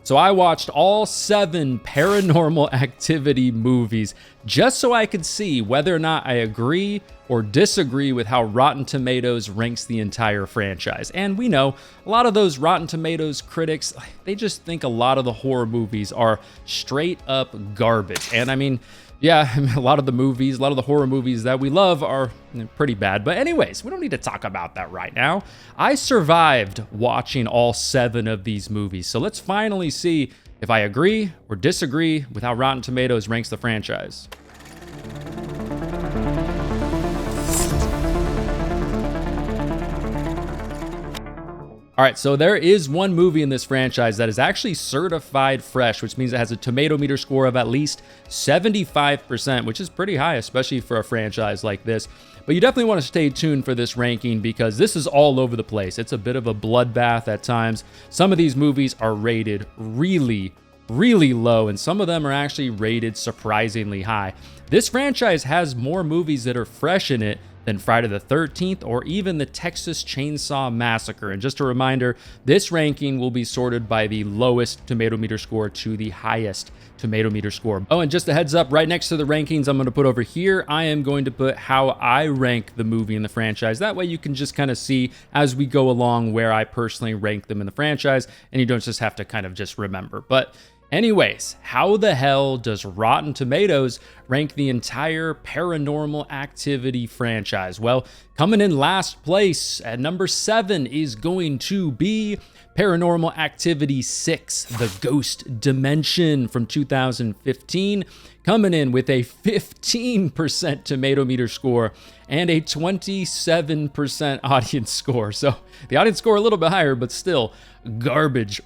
So I watched all 7 Paranormal Activity movies just so I could see whether or not I agree or disagree with how Rotten Tomatoes ranks the entire franchise. And we know a lot of those Rotten Tomatoes critics, they just think a lot of the horror movies are straight up garbage. And I mean, yeah, a lot of the horror movies that we love are pretty bad. But anyways, we don't need to talk about that right now. I survived watching all 7 of these movies. So let's finally see if I agree or disagree with how Rotten Tomatoes ranks the franchise. All right, so there is one movie in this franchise that is actually certified fresh, which means it has a tomato meter score of at least 75%, which is pretty high, especially for a franchise like this. But you definitely want to stay tuned for this ranking because this is all over the place. It's a bit of a bloodbath at times. Some of these movies are rated really low, and some of them are actually rated surprisingly high. This franchise has more movies that are fresh in it than Friday the 13th or even the Texas Chainsaw Massacre. And just a reminder, this ranking will be sorted by the lowest tomato meter score to the highest tomato meter score. Oh, and just a heads up, right next to the rankings I'm going to put over here, I am going to put how I rank the movie in the franchise. That way you can just kind of see as we go along where I personally rank them in the franchise, and you don't just have to kind of just remember. But anyways, how the hell does Rotten Tomatoes rank the entire Paranormal Activity franchise? Well, coming in last place at number 7 is going to be Paranormal Activity 6, The Ghost Dimension from 2015, coming in with a 15% tomato meter score and a 27% audience score. So the audience score a little bit higher, but still garbage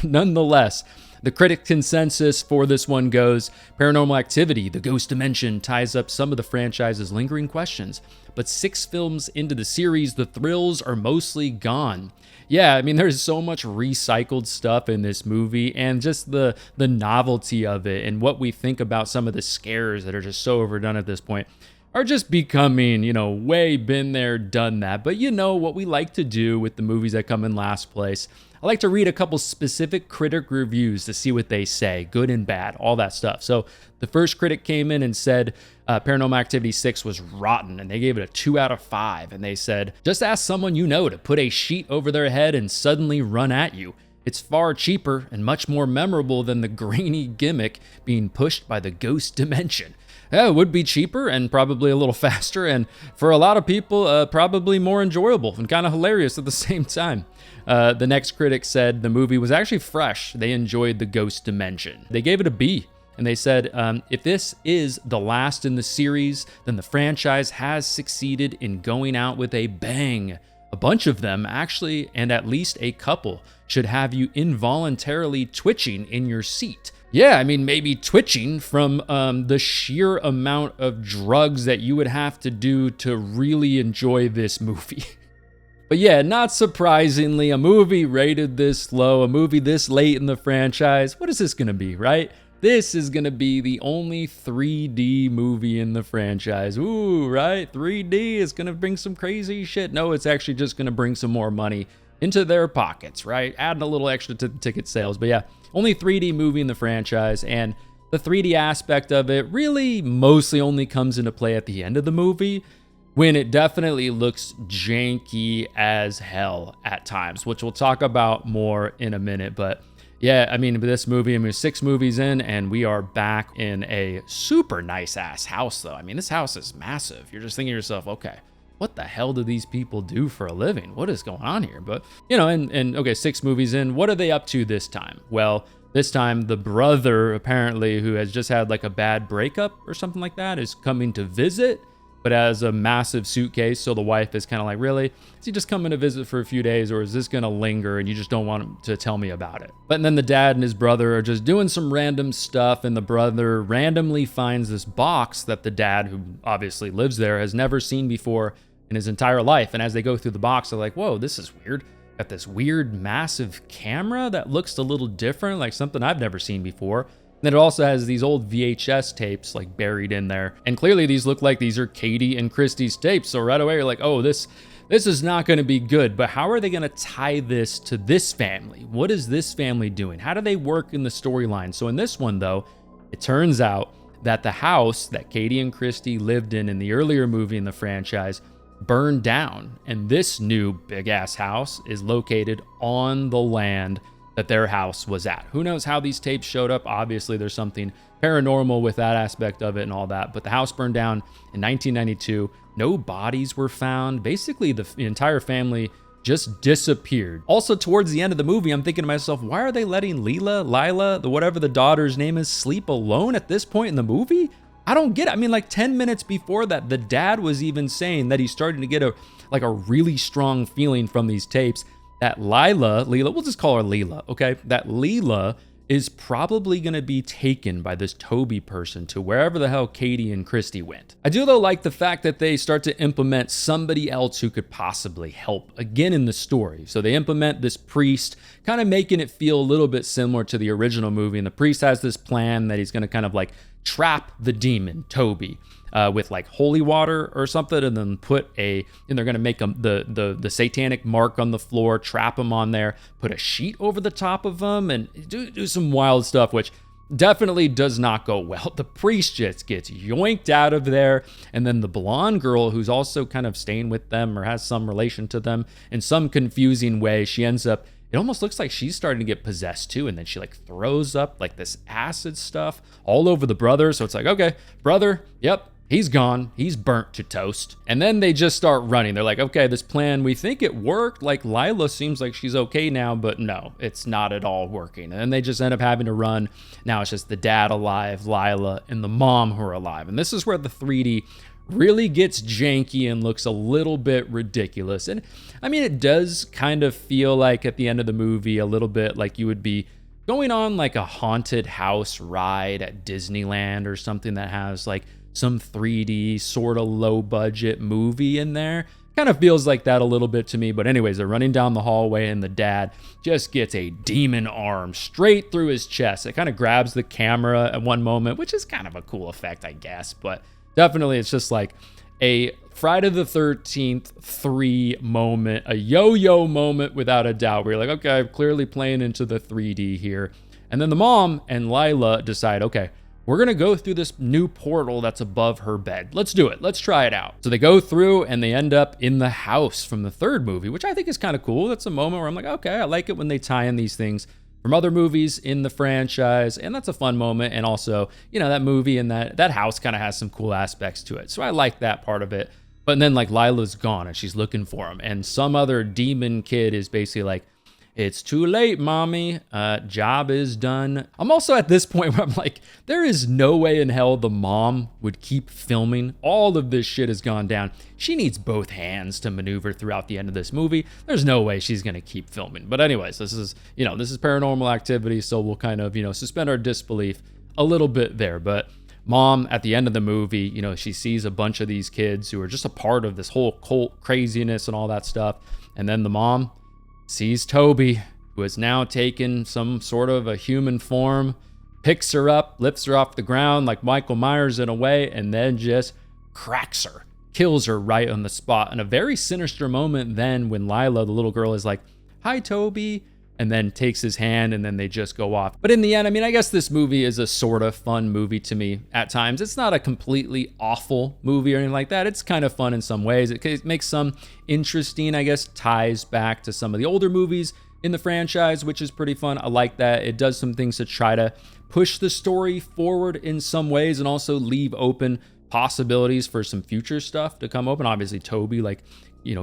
nonetheless. The critic consensus for this one goes, Paranormal Activity, The Ghost Dimension ties up some of the franchise's lingering questions, but 6 films into the series, the thrills are mostly gone. Yeah, I mean, there's so much recycled stuff in this movie, and just the novelty of it and what we think about some of the scares that are just so overdone at this point are just becoming, way been there, done that. But you know what we like to do with the movies that come in last place. I like to read a couple specific critic reviews to see what they say, good and bad, all that stuff. So the first critic came in and said Paranormal Activity 6 was rotten, and they gave it a 2 out of 5. And they said, just ask someone you know to put a sheet over their head and suddenly run at you. It's far cheaper and much more memorable than the grainy gimmick being pushed by the Ghost Dimension. Yeah, it would be cheaper and probably a little faster, and for a lot of people, probably more enjoyable and kind of hilarious at the same time. The next critic said the movie was actually fresh. They enjoyed the Ghost Dimension. They gave it a B, and they said, if this is the last in the series, then the franchise has succeeded in going out with a bang. A bunch of them, actually, and at least a couple, should have you involuntarily twitching in your seat. Yeah, I mean, maybe twitching from the sheer amount of drugs that you would have to do to really enjoy this movie. But yeah, not surprisingly, a movie rated this low, a movie this late in the franchise, what is this gonna be, right? This is gonna be the only 3D movie in the franchise. Ooh, right? 3D is gonna bring some crazy shit. No, it's actually just gonna bring some more money into their pockets, right? Adding a little extra to the ticket sales. But yeah, only 3D movie in the franchise, and the 3D aspect of it really mostly only comes into play at the end of the movie, when it definitely looks janky as hell at times, which we'll talk about more in a minute. But yeah, I mean, this movie, we're 6 movies in, and we are back in a super nice ass house, though. I mean, this house is massive. You're just thinking to yourself, okay, what the hell do these people do for a living? What is going on here? But, and okay, 6 movies in, what are they up to this time? Well, this time the brother, apparently, who has just had like a bad breakup or something like that, is coming to visit, but has a massive suitcase. So the wife is kind of like, really? Is he just coming to visit for a few days, or is this going to linger and you just don't want him to tell me about it? But then the dad and his brother are just doing some random stuff, and the brother randomly finds this box that the dad, who obviously lives there, has never seen before in his entire life. And as they go through the box, they're like, whoa, this is weird. Got this weird massive camera that looks a little different, like something I've never seen before. And then it also has these old VHS tapes like buried in there. And clearly these look like these are Katie and Christy's tapes. So right away you're like, oh, this this is not going to be good. But how are they going to tie this to this family? What is this family doing? How do they work in the storyline? So in this one, though, it turns out that the house that Katie and Christy lived in the earlier movie in the franchise burned down. And this new big ass house is located on the land that their house was at. Who knows how these tapes showed up? Obviously, there's something paranormal with that aspect of it and all that. But the house burned down in 1992. No bodies were found. Basically, the entire family just disappeared. Also, towards the end of the movie, I'm thinking to myself, why are they letting Lila, whatever the daughter's name is, sleep alone at this point in the movie? I don't get it. I mean, like 10 minutes before that, the dad was even saying that he's starting to get a really strong feeling from these tapes that Lila, we'll just call her Lila, okay? That Lila is probably going to be taken by this Tobi person to wherever the hell Katie and Christy went. I do, though, like the fact that they start to implement somebody else who could possibly help again in the story. So they implement this priest, kind of making it feel a little bit similar to the original movie. And the priest has this plan that he's going to kind of like trap the demon, Tobi, with like holy water or something, and then and they're gonna make the satanic mark on the floor, trap him on there, put a sheet over the top of him, and do some wild stuff, which definitely does not go well. The priest just gets yoinked out of there, and then the blonde girl, who's also kind of staying with them or has some relation to them in some confusing way, she ends up, it almost looks like she's starting to get possessed too. And then she like throws up like this acid stuff all over the brother. So it's like, okay, brother, yep, he's gone. He's burnt to toast. And then they just start running. They're like, okay, this plan, we think it worked. Like Lila seems like she's okay now, but no, it's not at all working. And then they just end up having to run. Now it's just the dad alive, Lila, and the mom who are alive. And this is where the 3D really gets janky and looks a little bit ridiculous. And I mean, it does kind of feel like at the end of the movie a little bit like you would be going on like a haunted house ride at Disneyland or something that has like some 3D sort of low budget movie in there. Kind of feels like that a little bit to me. But anyways, they're running down the hallway and the dad just gets a demon arm straight through his chest. It kind of grabs the camera at one moment, which is kind of a cool effect, I guess. But definitely, it's just like a Friday the 13th 3 moment, a yo-yo moment without a doubt, where you're like, okay, I'm clearly playing into the 3D here. And then the mom and Lila decide, okay, we're going to go through this new portal that's above her bed. Let's do it. Let's try it out. So they go through and they end up in the house from the third movie, which I think is kind of cool. That's a moment where I'm like, okay, I like it when they tie in these things from other movies in the franchise, and that's a fun moment. And also, you know, that movie and that house kind of has some cool aspects to it. So I like that part of it. But then like Lila's gone and she's looking for him, and some other demon kid is basically like, it's too late, mommy. Job is done. I'm also at this point where I'm like, there is no way in hell the mom would keep filming. All of this shit has gone down. She needs both hands to maneuver throughout the end of this movie. There's no way she's going to keep filming. But anyways, this is Paranormal Activity. So we'll kind of, suspend our disbelief a little bit there. But mom, at the end of the movie, she sees a bunch of these kids who are just a part of this whole cult craziness and all that stuff. And then the mom sees Tobi, who has now taken some sort of a human form, picks her up, lifts her off the ground like Michael Myers in a way, and then just cracks her, kills her right on the spot. And a very sinister moment then when Lila, the little girl, is like, hi, Tobi, and then takes his hand, and then they just go off. But in the end, I guess this movie is a sort of fun movie to me at times. It's not a completely awful movie or anything like that. It's kind of fun in some ways. It makes some interesting, ties back to some of the older movies in the franchise, which is pretty fun. I like that. It does some things to try to push the story forward in some ways and also leave open possibilities for some future stuff to come open. Obviously, Tobi,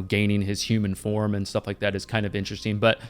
gaining his human form and stuff like that is kind of interesting. But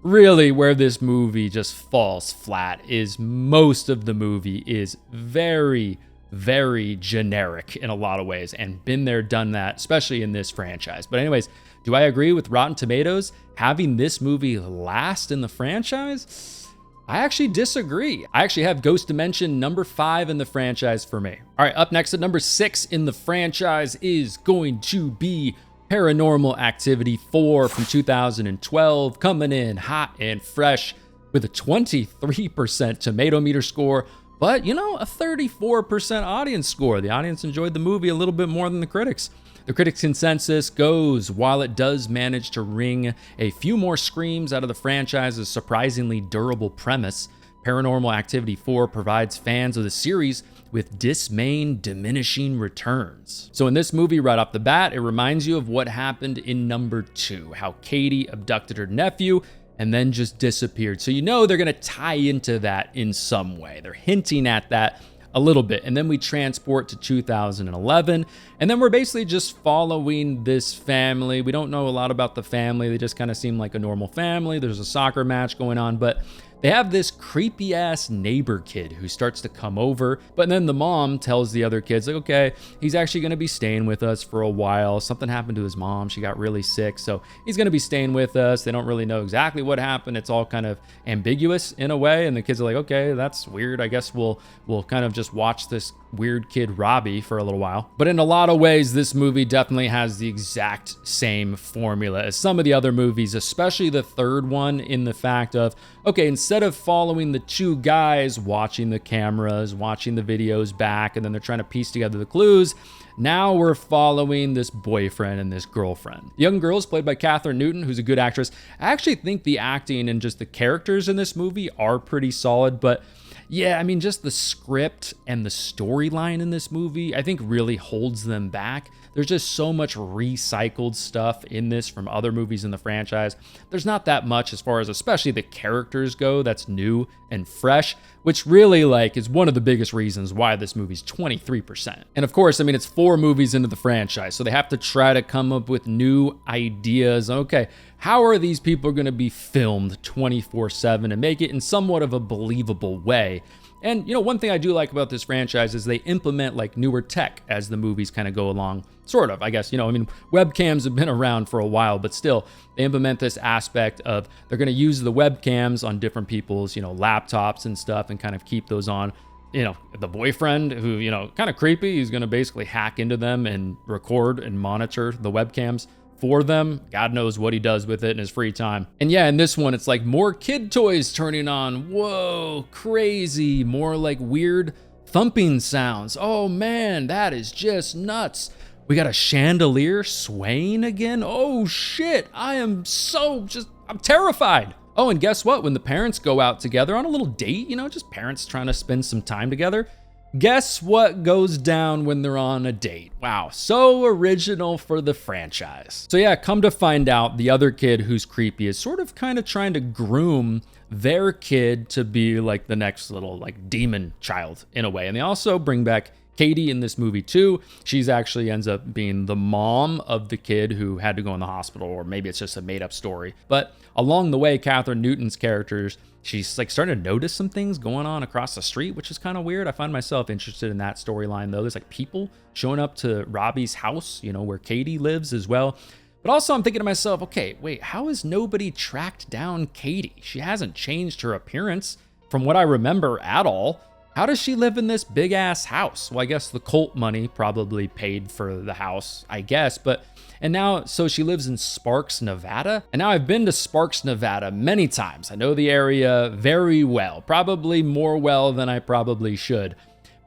really, where this movie just falls flat is most of the movie is very, very generic in a lot of ways, and been there, done that, especially in this franchise. But anyways, do I agree with Rotten Tomatoes having this movie last in the franchise? I actually disagree. I actually have Ghost Dimension number 5 in the franchise for me. All right, up next at number 6 in the franchise is going to be Paranormal Activity 4 from 2012, coming in hot and fresh with a 23% tomato meter score, but a 34% audience score. The audience enjoyed the movie a little bit more than the critics. The critics' consensus goes, while it does manage to wring a few more screams out of the franchise's surprisingly durable premise, Paranormal Activity 4 provides fans of the series with dismaying, diminishing returns. So in this movie, right off the bat, it reminds you of what happened in number 2, how Katie abducted her nephew and then just disappeared. So you know they're gonna tie into that in some way. They're hinting at that a little bit. And then we transport to 2011, and then we're basically just following this family. We don't know a lot about the family. They just kind of seem like a normal family. There's a soccer match going on, but they have this creepy ass neighbor kid who starts to come over, but then the mom tells the other kids, like, okay, he's actually gonna be staying with us for a while. Something happened to his mom. She got really sick, so he's gonna be staying with us. They don't really know exactly what happened. It's all kind of ambiguous in a way, and the kids are like, okay, that's weird. I guess we'll kind of just watch this weird kid Robbie for a little while. But in a lot of ways, this movie definitely has the exact same formula as some of the other movies, especially the third one, in the fact of, okay, instead of following the two guys watching the cameras, watching the videos back, and then they're trying to piece together the clues, now we're following this boyfriend and this girlfriend. The young girl is played by Kathryn Newton, who's a good actress. I actually think the acting and just the characters in this movie are pretty solid, but yeah, I mean, just the script and the storyline in this movie, I think really holds them back. There's just so much recycled stuff in this from other movies in the franchise. There's not that much as far as especially the characters go that's new and fresh, which really is one of the biggest reasons why this movie's 23%. And of course, I mean, it's 4 movies into the franchise, so they have to try to come up with new ideas. Okay, how are these people going to be filmed 24/7 and make it in somewhat of a believable way? And, you know, one thing I do like about this franchise is they implement newer tech as the movies kind of go along. Sort of, I guess. You know, I mean, webcams have been around for a while, but still, they implement this aspect of they're going to use the webcams on different people's, laptops and stuff and kind of keep those on. You know, the boyfriend who, kind of creepy, he's going to basically hack into them and record and monitor the webcams for them. God knows what he does with it in his free time. And yeah, in this one, it's more kid toys turning on. Whoa, crazy. More weird thumping sounds. Oh man, that is just nuts. We got a chandelier swaying again. Oh shit, I'm terrified. Oh, and guess what? When the parents go out together on a little date, just parents trying to spend some time together, guess what goes down when they're on a date? Wow, so original for the franchise. So yeah, come to find out, the other kid who's creepy is sort of kind of trying to groom their kid to be the next little demon child in a way. And they also bring back Katie in this movie too. She's actually ends up being the mom of the kid who had to go in the hospital, or maybe it's just a made up story. But along the way, Kathryn Newton's characters, she's starting to notice some things going on across the street, which is kind of weird. I find myself interested in that storyline though. There's people showing up to Robbie's house, where Katie lives as well. But also I'm thinking to myself, okay, wait, how has nobody tracked down Katie? She hasn't changed her appearance from what I remember at all. How does she live in this big ass house? Well, I guess the cult money probably paid for the house, I guess, so she lives in Sparks, Nevada. And now I've been to Sparks, Nevada many times. I know the area very well, probably more well than I probably should.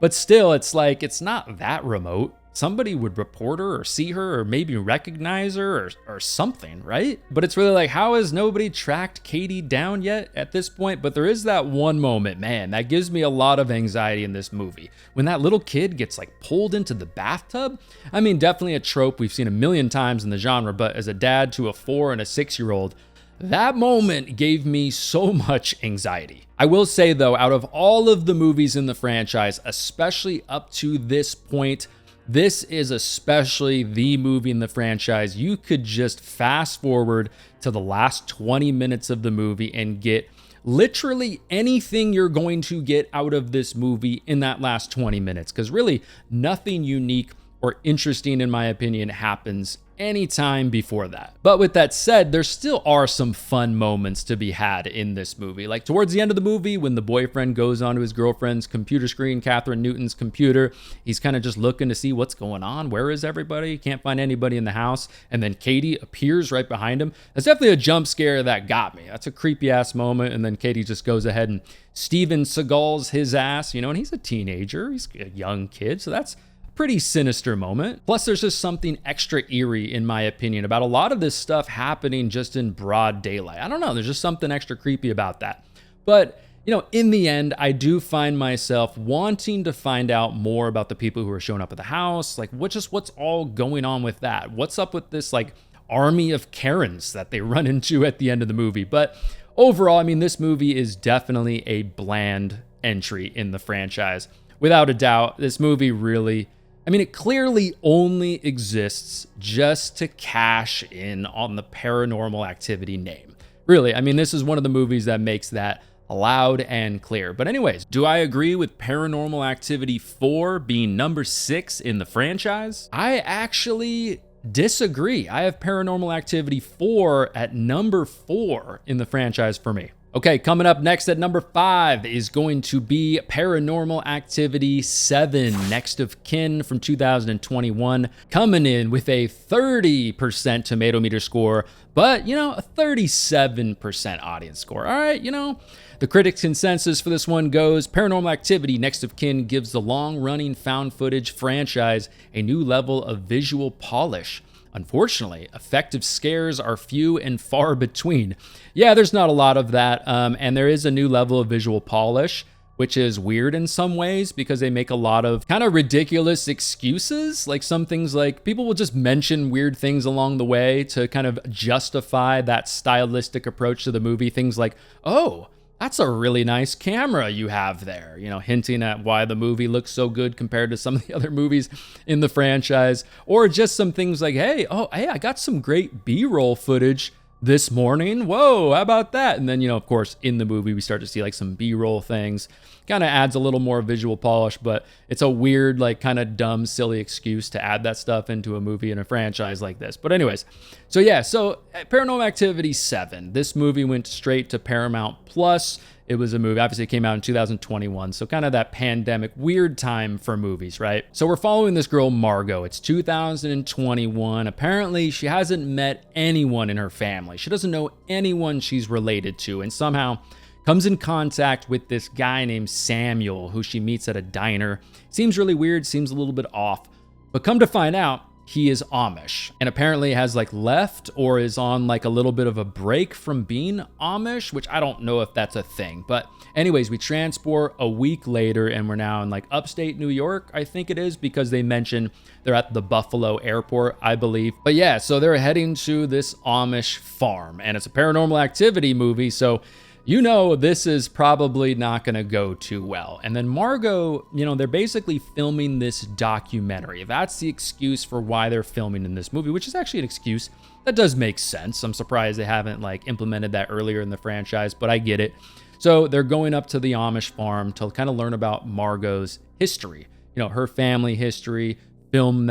But still, it's not that remote. Somebody would report her or see her or maybe recognize her or something, right? But it's really how has nobody tracked Katie down yet at this point? But there is that one moment, man, that gives me a lot of anxiety in this movie. When that little kid gets pulled into the bathtub. I mean, definitely a trope we've seen a million times in the genre, but as a dad to a 4 and a 6-year-old, that moment gave me so much anxiety. I will say though, out of all of the movies in the franchise, especially up to this point, this is especially the movie in the franchise you could just fast forward to the last 20 minutes of the movie and get literally anything you're going to get out of this movie in that last 20 minutes. Because really, nothing unique or interesting, in my opinion, happens anytime before that. But with that said, there still are some fun moments to be had in this movie. Towards the end of the movie, when the boyfriend goes onto his girlfriend's computer screen, Kathryn Newton's computer, he's kind of just looking to see what's going on. Where is everybody? Can't find anybody in the house. And then Katie appears right behind him. That's definitely a jump scare that got me. That's a creepy ass moment. And then Katie just goes ahead and Steven Seagal's his ass, and he's a teenager. He's a young kid. So that's pretty sinister moment. Plus, there's just something extra eerie, in my opinion, about a lot of this stuff happening just in broad daylight. I don't know, there's just something extra creepy about that. But, you know, in the end, I do find myself wanting to find out more about the people who are showing up at the house. Like, what's all going on with that? What's up with this, like, army of Karens that they run into at the end of the movie? But overall, I mean, this movie is definitely a bland entry in the franchise. Without a doubt, this movie really, I mean, it clearly only exists just to cash in on the Paranormal Activity name. Really, I mean, this is one of the movies that makes that loud and clear. But anyways, do I agree with Paranormal Activity 4 being number 6 in the franchise? I actually disagree. I have Paranormal Activity 4 at number 4 in the franchise for me. Okay, coming up next at number 5 is going to be Paranormal Activity 7, Next of Kin from 2021, coming in with a 30% tomato meter score, but, you know, a 37% audience score. All right, you know, the critics' consensus for this one goes, Paranormal Activity Next of Kin gives the long-running found footage franchise a new level of visual polish. Unfortunately, effective scares are few and far between. Yeah, there's not a lot of that, and there is a new level of visual polish, which is weird in some ways because they make a lot of kind of ridiculous excuses. Like some things, like people will just mention weird things along the way to kind of justify that stylistic approach to the movie. Things like, oh, that's a really nice camera you have there, you know, hinting at why the movie looks so good compared to some of the other movies in the franchise. Or just some things like, hey, I got some great B-roll footage this morning. Whoa, how about that? And then, you know, of course, in the movie, we start to see like some B-roll things. Kind of adds a little more visual polish, but it's a weird, like kind of dumb, silly excuse to add that stuff into a movie in a franchise like this. But anyways, so yeah, so Paranormal Activity 7, this movie went straight to Paramount Plus. It was a movie, obviously it came out in 2021, so kind of that pandemic weird time for movies, right? So we're following this girl, Margot. It's 2021. Apparently, she hasn't met anyone in her family. She doesn't know anyone she's related to, and somehow comes in contact with this guy named Samuel, who she meets at a diner. Seems really weird, seems a little bit off, but come to find out, he is Amish, and apparently has like left or is on like a little bit of a break from being Amish, which I don't know if that's a thing. But anyways, we transport a week later and we're now in like upstate New York, I think it is, because they mention they're at the Buffalo airport, I believe. But yeah, so they're heading to this Amish farm, and it's a Paranormal Activity movie, so you know this is probably not going to go too well. And then Margot, you know, they're basically filming this documentary. That's the excuse for why they're filming in this movie, which is actually an excuse that does make sense. I'm surprised they haven't like implemented that earlier in the franchise, but I get it. So they're going up to the Amish farm to kind of learn about Margot's history, you know, her family history, film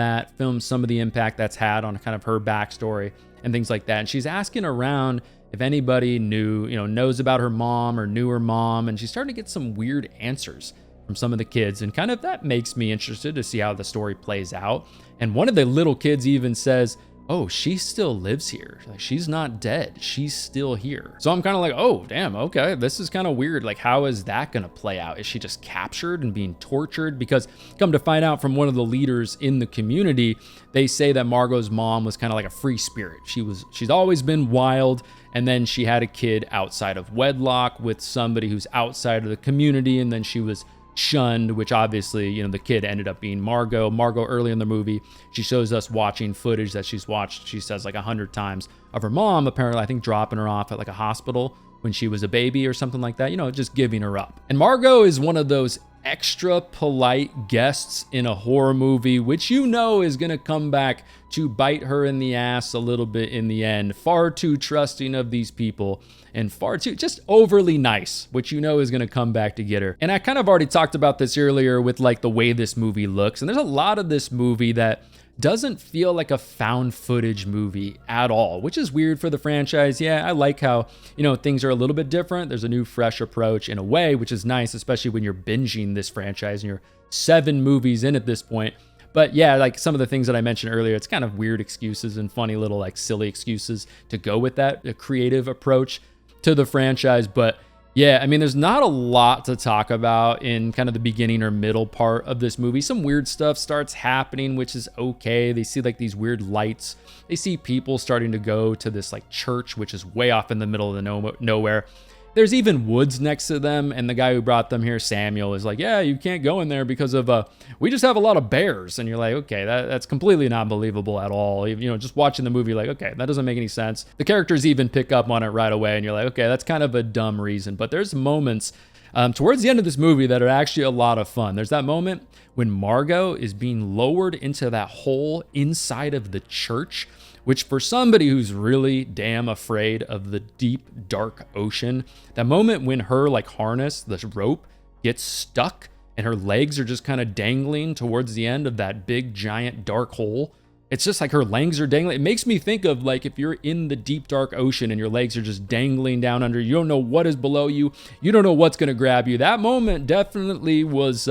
some of the impact that's had on kind of her backstory and things like that. And she's asking around if anybody knows about her mom or knew her mom, and she's starting to get some weird answers from some of the kids, and kind of that makes me interested to see how the story plays out. And one of the little kids even says, oh, she still lives here. Like, she's not dead. She's still here. So I'm kind of like, oh, damn, okay, this is kind of weird. Like, how is that going to play out? Is she just captured and being tortured? Because come to find out from one of the leaders in the community, they say that Margot's mom was kind of like a free spirit. She's always been wild. And then she had a kid outside of wedlock with somebody who's outside of the community. And then she was shunned, which obviously, you know, the kid ended up being Margot. Margot, early in the movie, she shows us watching footage that she's watched, she says like 100 times, of her mom, apparently, I think, dropping her off at like a hospital when she was a baby or something like that, you know, just giving her up. And Margot is one of those extra polite guests in a horror movie, which you know is going to come back to bite her in the ass a little bit in the end. Far too trusting of these people and far too just overly nice, which you know is going to come back to get her. And I kind of already talked about this earlier with like the way this movie looks. And there's a lot of this movie that doesn't feel like a found footage movie at all, which is weird for the franchise. Yeah, I like how, you know, things are a little bit different. There's a new, fresh approach in a way, which is nice, especially when you're binging this franchise and you're 7 movies in at this point. But yeah, like some of the things that I mentioned earlier, it's kind of weird excuses and funny little like silly excuses to go with that creative approach to the franchise. But Yeah, I mean, there's not a lot to talk about in kind of the beginning or middle part of this movie. Some weird stuff starts happening, which is okay. They see like these weird lights. They see people starting to go to this like church, which is way off in the middle of the nowhere. There's even woods next to them, and the guy who brought them here, Samuel, is like, yeah, you can't go in there because of, we just have a lot of bears. And you're like, okay, that's completely not believable at all. You know, just watching the movie, like, okay, that doesn't make any sense. The characters even pick up on it right away, and you're like, okay, that's kind of a dumb reason. But there's moments towards the end of this movie that are actually a lot of fun. There's that moment when Margot is being lowered into that hole inside of the church, which for somebody who's really damn afraid of the deep, dark ocean, that moment when her like harness, the rope, gets stuck and her legs are just kind of dangling towards the end of that big, giant, dark hole. It's just like her legs are dangling. It makes me think of like if you're in the deep, dark ocean and your legs are just dangling down under, you don't know what is below you. You don't know what's going to grab you. That moment definitely was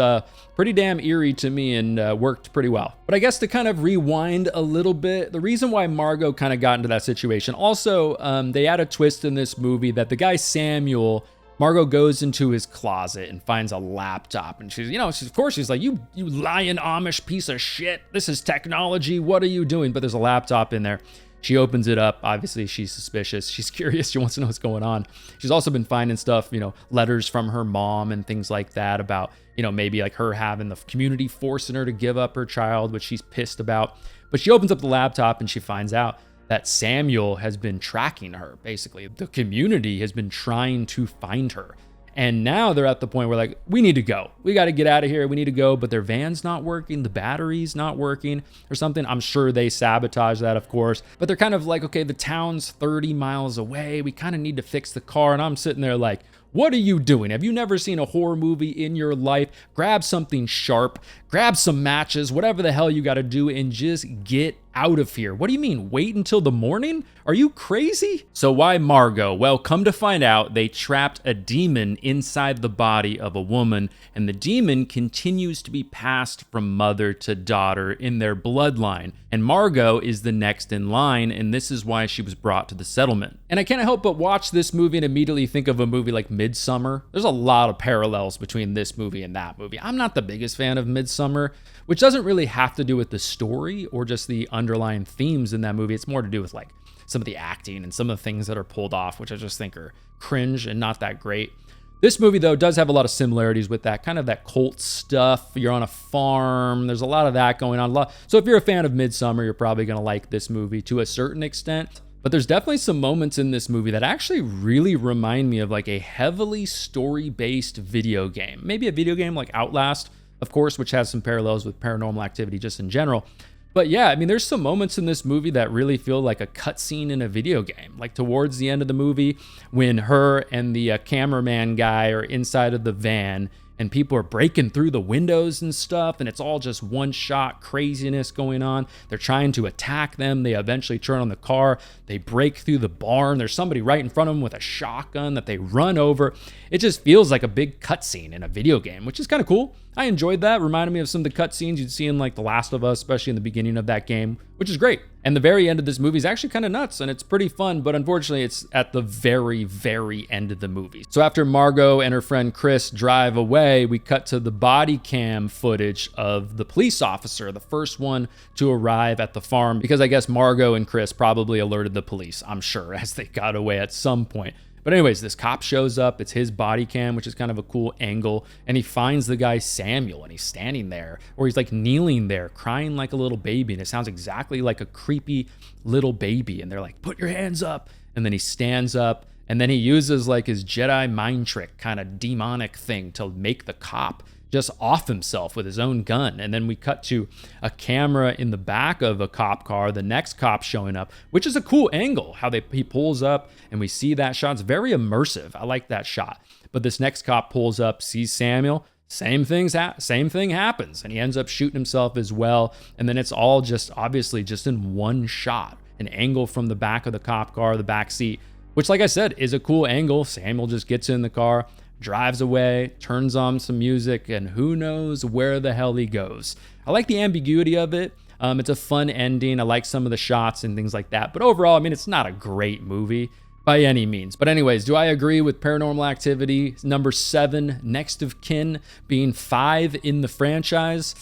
pretty damn eerie to me and worked pretty well. But I guess to kind of rewind a little bit, the reason why Margot kind of got into that situation, also they add a twist in this movie that the guy Samuel, Margot goes into his closet and finds a laptop, and she's like, you lying Amish piece of shit. This is technology. What are you doing? But there's a laptop in there. She opens it up. Obviously, she's suspicious. She's curious. She wants to know what's going on. She's also been finding stuff, letters from her mom and things like that about, maybe like her having the community forcing her to give up her child, which she's pissed about. But she opens up the laptop and she finds out that Samuel has been tracking her. Basically, the community has been trying to find her. And now they're at the point where like, we need to go. We got to get out of here. We need to go. But their van's not working. The battery's not working or something. I'm sure they sabotage that, of course. But they're kind of like, okay, the town's 30 miles away. We kind of need to fix the car. And I'm sitting there like, what are you doing? Have you never seen a horror movie in your life? Grab something sharp, grab some matches, whatever the hell you got to do, and just get out of here. What do you mean? Wait until the morning? Are you crazy? So why Margot? Well, come to find out, they trapped a demon inside the body of a woman, and the demon continues to be passed from mother to daughter in their bloodline. And Margot is the next in line, and this is why she was brought to the settlement. And I can't help but watch this movie and immediately think of a movie like Midsummer. There's a lot of parallels between this movie and that movie. I'm not the biggest fan of Midsummer, which doesn't really have to do with the story or just the underlying themes in that movie. It's more to do with like some of the acting and some of the things that are pulled off, which I just think are cringe and not that great. This movie, though, does have a lot of similarities with that, kind of that cult stuff. You're on a farm. There's a lot of that going on. So if you're a fan of Midsummer, you're probably going to like this movie to a certain extent. But there's definitely some moments in this movie that actually really remind me of like a heavily story-based video game. Maybe a video game like Outlast, of course, which has some parallels with Paranormal Activity just in general. But yeah, I mean, there's some moments in this movie that really feel like a cutscene in a video game. Like towards the end of the movie, when her and the cameraman guy are inside of the van and people are breaking through the windows and stuff, and it's all just one-shot craziness going on. They're trying to attack them. They eventually turn on the car. They break through the barn. There's somebody right in front of them with a shotgun that they run over. It just feels like a big cutscene in a video game, which is kind of cool. I enjoyed that. Reminded me of some of the cutscenes you'd see in like The Last of Us, especially in the beginning of that game, which is great. And the very end of this movie is actually kind of nuts, and it's pretty fun, but unfortunately it's at the very, very end of the movie. So after Margot and her friend Chris drive away, we cut to the body cam footage of the police officer, the first one to arrive at the farm, because I guess Margot and Chris probably alerted the police, I'm sure, as they got away at some point. But anyways, this cop shows up. It's his body cam, which is kind of a cool angle. And he finds the guy Samuel, and he's standing there, or he's like kneeling there, crying like a little baby. And it sounds exactly like a creepy little baby. And they're like, put your hands up. And then he stands up, and then he uses like his Jedi mind trick kind of demonic thing to make the cop just off himself with his own gun. And then we cut to a camera in the back of a cop car, the next cop showing up, which is a cool angle, how he pulls up and we see that shot. It's very immersive. I like that shot. But this next cop pulls up, sees Samuel, same thing happens, and he ends up shooting himself as well. And then it's all just obviously just in one shot, an angle from the back of the cop car, the back seat, which, like I said, is a cool angle. Samuel just gets in the car, drives away, turns on some music, and who knows where the hell he goes. I like the ambiguity of it. It's a fun ending. I like some of the shots and things like that. But overall, I mean, it's not a great movie. by any means. But anyways, do I agree with Paranormal Activity number 7, Next of Kin, being 5 in the franchise?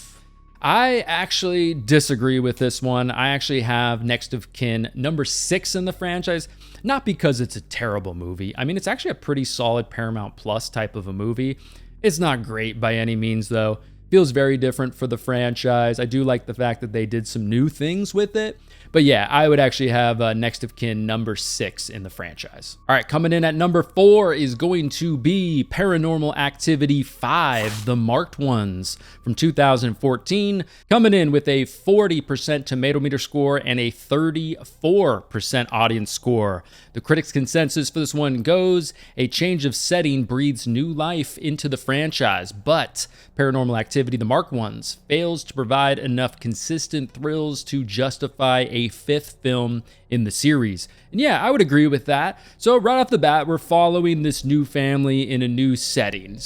I actually disagree with this one. I actually have Next of Kin number 6 in the franchise, not because it's a terrible movie. I mean, it's actually a pretty solid Paramount Plus type of a movie. It's not great by any means, though. Feels very different for the franchise. I do like the fact that they did some new things with it. But yeah, I would actually have Next of Kin number 6 in the franchise. All right, coming in at number 4 is going to be Paranormal Activity 5, The Marked Ones from 2014, coming in with a 40% tomato meter score and a 34% audience score. The critics' consensus for this one goes, a change of setting breathes new life into the franchise, but Paranormal Activity, The Marked Ones fails to provide enough consistent thrills to justify a 5th film in the series. And yeah, I would agree with that. So right off the bat, we're following this new family in a new setting.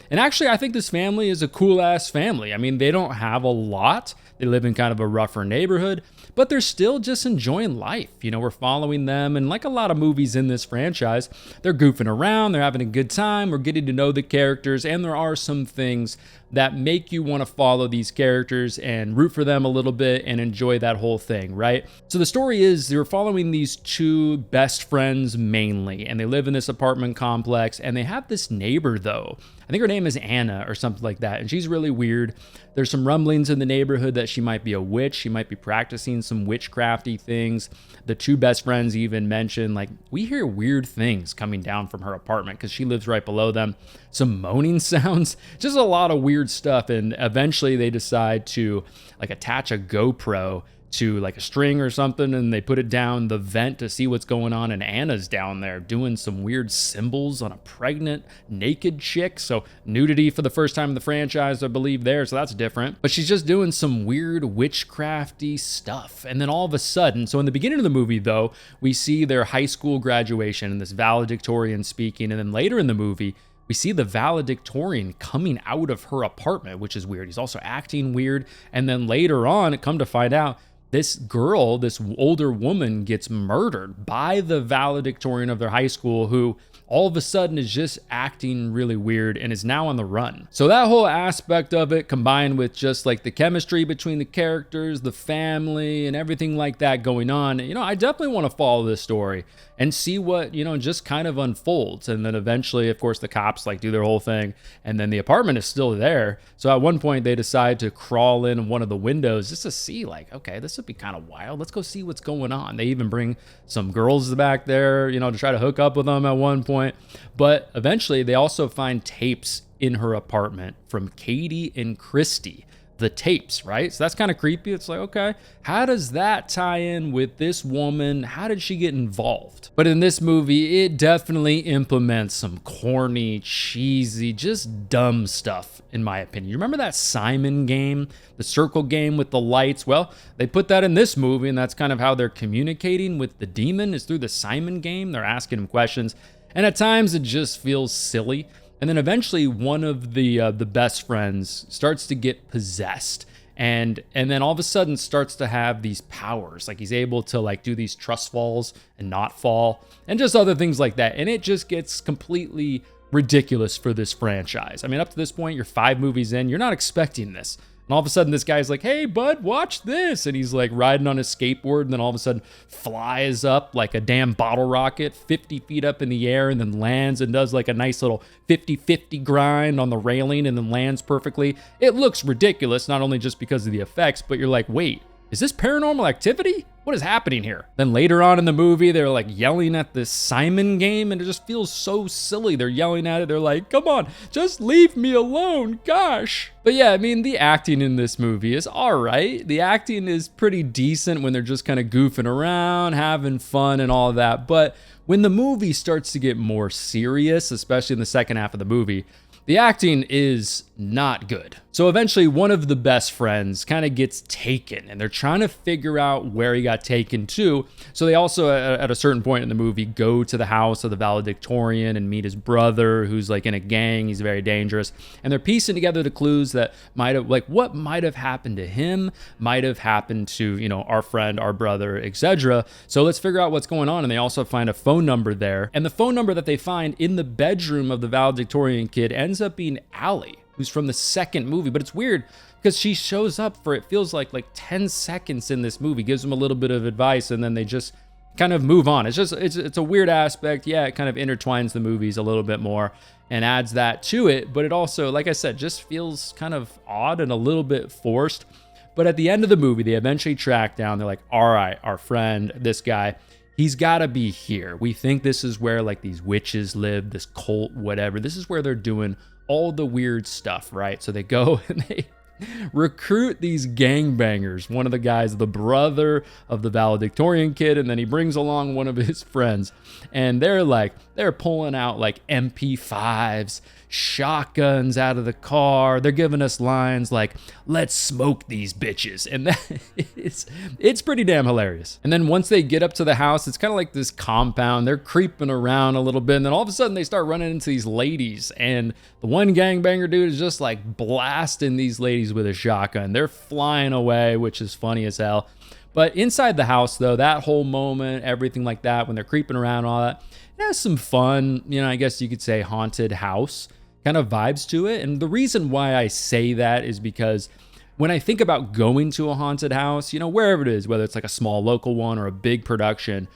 And actually, I think this family is a cool ass family. I mean, they don't have a lot. They live in kind of a rougher neighborhood, but they're still just enjoying life. You know, we're following them, and like a lot of movies in this franchise, they're goofing around, they're having a good time, we're getting to know the characters, and there are some things that make you want to follow these characters and root for them a little bit and enjoy that whole thing, right? So the story is they're following these 2 best friends mainly, and they live in this apartment complex, and they have this neighbor though. I think her name is Anna or something like that, and she's really weird. There's some rumblings in the neighborhood that she might be a witch. She might be practicing some witchcrafty things. The 2 best friends even mention, like, we hear weird things coming down from her apartment because she lives right below them. Some moaning sounds, just a lot of weird stuff. And eventually they decide to like attach a GoPro to like a string or something, and they put it down the vent to see what's going on, and Anna's down there doing some weird symbols on a pregnant naked chick. So nudity for the first time in the franchise, I believe, there, so that's different. But she's just doing some weird witchcrafty stuff. And then all of a sudden, so in the beginning of the movie though, we see their high school graduation and this valedictorian speaking, and then later in the movie we see the valedictorian coming out of her apartment, which is weird. He's also acting weird. And then later on, come to find out, this girl, this older woman, gets murdered by the valedictorian of their high school, who all of a sudden is just acting really weird and is now on the run. So that whole aspect of it, combined with just like the chemistry between the characters, the family, and everything like that going on, you know, I definitely want to follow this story and see what, you know, just kind of unfolds. And then eventually, of course, the cops like do their whole thing, and then the apartment is still there. So at one point they decide to crawl in one of the windows just to see, like, okay, this would be kind of wild. Let's go see what's going on. They even bring some girls back there, you know, to try to hook up with them at one point. But eventually they also find tapes in her apartment from Katie and Christy. The tapes, right? So that's kind of creepy. It's like, okay, how does that tie in with this woman? How did she get involved? But in this movie, it definitely implements some corny, cheesy, just dumb stuff, in my opinion. You remember that Simon game, the circle game with the lights? Well, they put that in this movie, and that's kind of how they're communicating with the demon, is through the Simon game. They're asking him questions, and at times it just feels silly. And then eventually one of the best friends starts to get possessed, and then all of a sudden starts to have these powers. Like, he's able to like do these trust falls and not fall, and just other things like that. And it just gets completely ridiculous for this franchise. I mean, up to this point, you're 5 movies in, you're not expecting this. And all of a sudden this guy's like, hey bud, watch this. And he's like riding on his skateboard, and then all of a sudden flies up like a damn bottle rocket 50 feet up in the air, and then lands and does like a nice little 50-50 grind on the railing, and then lands perfectly. It looks ridiculous, not only just because of the effects, but you're like, wait, is this Paranormal Activity? What is happening here? Then later on in the movie, they're like yelling at this Simon game, and it just feels so silly. They're yelling at it. They're like, come on, just leave me alone, gosh. But yeah, I mean, the acting in this movie is all right. The acting is pretty decent when they're just kind of goofing around, having fun and all of that. But when the movie starts to get more serious, especially in the second half of the movie, the acting is not good. So eventually one of the best friends kind of gets taken, and they're trying to figure out where he got taken to. So they also, at a certain point in the movie, go to the house of the valedictorian and meet his brother, who's like in a gang. He's very dangerous. And they're piecing together the clues that might have, like, what might have happened to him, might have happened to, you know, our friend, our brother, etc. So let's figure out what's going on. And they also find a phone number there. And the phone number that they find in the bedroom of the valedictorian kid ends up being Allie, who's from the second movie. But it's weird because she shows up for, it feels like 10 seconds in this movie, gives them a little bit of advice, and then they just kind of move on. It's a weird aspect. Yeah, it kind of intertwines the movies a little bit more and adds that to it. But it also, like I said, just feels kind of odd and a little bit forced. But at the end of the movie, they eventually track down. They're like, all right, our friend, this guy, he's got to be here. We think this is where like these witches live, this cult, whatever. This is where they're doing all the weird stuff, right? So they go and they recruit these gangbangers. One of the guys, the brother of the valedictorian kid, and then he brings along one of his friends. And they're pulling out like MP5s, shotguns out of the car. They're giving us lines like, let's smoke these bitches. And it's pretty damn hilarious. And then once they get up to the house, it's kind of like this compound. They're creeping around a little bit. And then all of a sudden they start running into these ladies. And the one gangbanger dude is just like blasting these ladies with a shotgun. They're flying away, which is funny as hell. But inside the house, though, that whole moment, everything like that, when they're creeping around and all that, it has some fun, you know, I guess you could say haunted house kind of vibes to it. And the reason why I say that is because when I think about going to a haunted house, you know, wherever it is, whether it's like a small local one or a big production,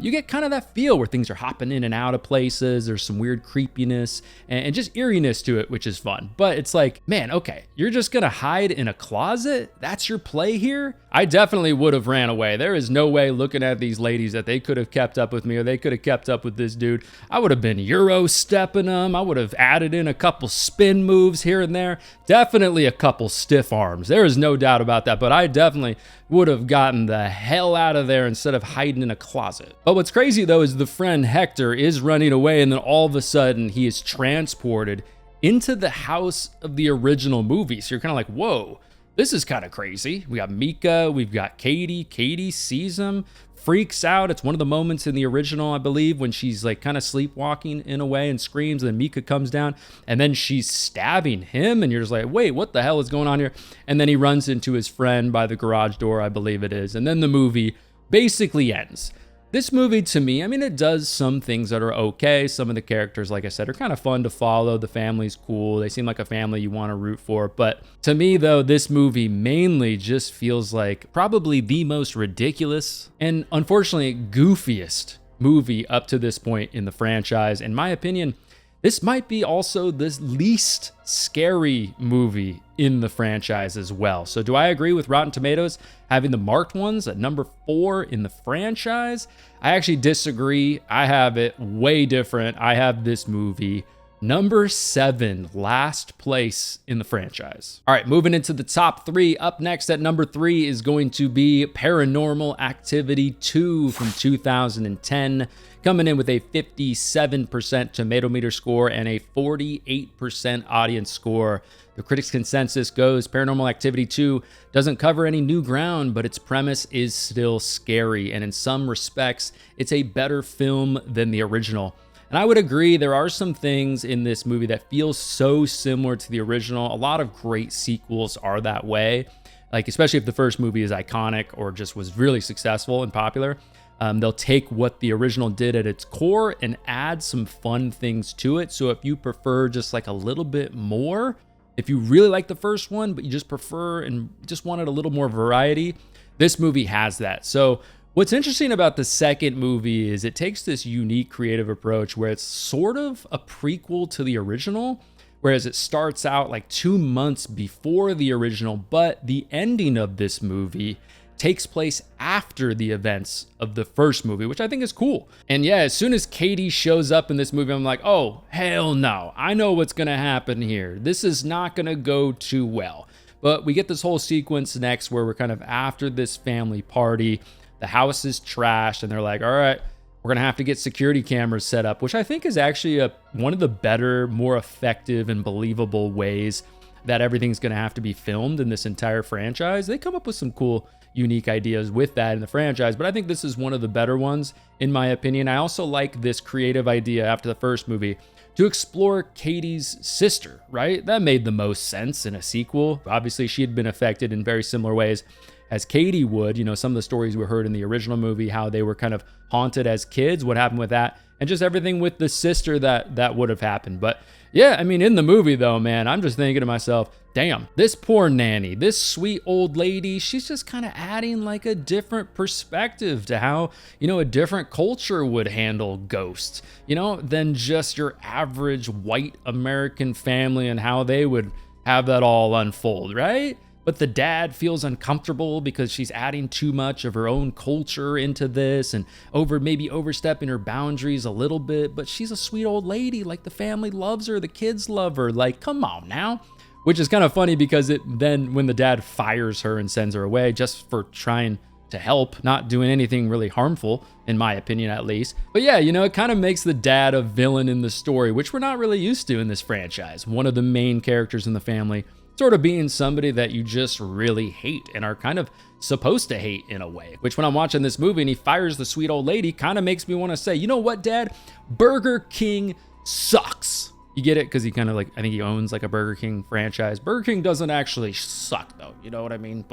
you get kind of that feel where things are hopping in and out of places. There's some weird creepiness and just eeriness to it, which is fun. But it's like, man, okay, you're just going to hide in a closet? That's your play here? I definitely would have ran away. There is no way, looking at these ladies, that they could have kept up with me or they could have kept up with this dude. I would have been Euro stepping them. I would have added in a couple spin moves here and there. Definitely a couple stiff arms. There is no doubt about that. But I definitely would have gotten the hell out of there instead of hiding in a closet. But what's crazy, though, is the friend Hector is running away, and then all of a sudden he is transported into the house of the original movie. So you're kind of like, whoa, this is kind of crazy. We got Mika, we've got Katie. Katie sees him, freaks out. It's one of the moments in the original, I believe, when she's like kind of sleepwalking in a way and screams, and then Mika comes down and then she's stabbing him, and you're just like, wait, what the hell is going on here? And then he runs into his friend by the garage door, I believe it is. And then the movie basically ends. This movie, to me, I mean, it does some things that are okay. Some of the characters, like I said, are kind of fun to follow. The family's cool. They seem like a family you want to root for. But to me, though, this movie mainly just feels like probably the most ridiculous and, unfortunately, goofiest movie up to this point in the franchise. In my opinion, this might be also the least scary movie in the franchise as well. So do I agree with Rotten Tomatoes having the marked ones at number 4 in the franchise? I actually disagree. I have it way different. I have this movie number 7, last place in the franchise. All right, moving into the top 3. Up next at number 3 is going to be Paranormal Activity 2 from 2010. Coming in with a 57% tomato meter score and a 48% audience score. The critics' consensus goes Paranormal Activity 2 doesn't cover any new ground, but its premise is still scary, and in some respects, it's a better film than the original. And I would agree, there are some things in this movie that feel so similar to the original. A lot of great sequels are that way, like especially if the first movie is iconic or just was really successful and popular. They'll take what the original did at its core and add some fun things to it. So if you prefer just like a little bit more, if you really like the first one, but you just prefer and just wanted a little more variety, this movie has that. So what's interesting about the second movie is it takes this unique creative approach where it's sort of a prequel to the original, whereas it starts out like 2 months before the original, but the ending of this movie takes place after the events of the first movie, which I think is cool. And yeah, as soon as Katie shows up in this movie, I'm like, oh, hell no. I know what's gonna happen here. This is not gonna go too well. But we get this whole sequence next where we're kind of after this family party. The house is trashed, and they're like, all right, we're gonna have to get security cameras set up, which I think is actually one of the better, more effective and believable ways that everything's going to have to be filmed in this entire franchise. They come up with some cool, unique ideas with that in the franchise, but I think this is one of the better ones, in my opinion. I also like this creative idea after the first movie to explore Katie's sister, right? That made the most sense in a sequel. Obviously, she had been affected in very similar ways as Katie would. You know, some of the stories we heard in the original movie, how they were kind of haunted as kids, what happened with that, and just everything with the sister that would have happened. But yeah, I mean, in the movie though, man, I'm just thinking to myself, damn, this poor nanny, this sweet old lady, she's just kind of adding like a different perspective to how, you know, a different culture would handle ghosts, you know, than just your average white American family and how they would have that all unfold, right? But the dad feels uncomfortable because she's adding too much of her own culture into this and maybe overstepping her boundaries a little bit. But she's a sweet old lady. Like, the family loves her. The kids love her. Like, come on now. Which is kind of funny because then when the dad fires her and sends her away just for trying to help, not doing anything really harmful, in my opinion at least. But yeah, you know, it kind of makes the dad a villain in the story, which we're not really used to in this franchise. One of the main characters in the family sort of being somebody that you just really hate and are kind of supposed to hate in a way, which when I'm watching this movie and he fires the sweet old lady, kind of makes me want to say, you know what, Dad? Burger King sucks. You get it? Because he kind of, like, I think he owns like a Burger King franchise. Burger King doesn't actually suck though, you know what I mean?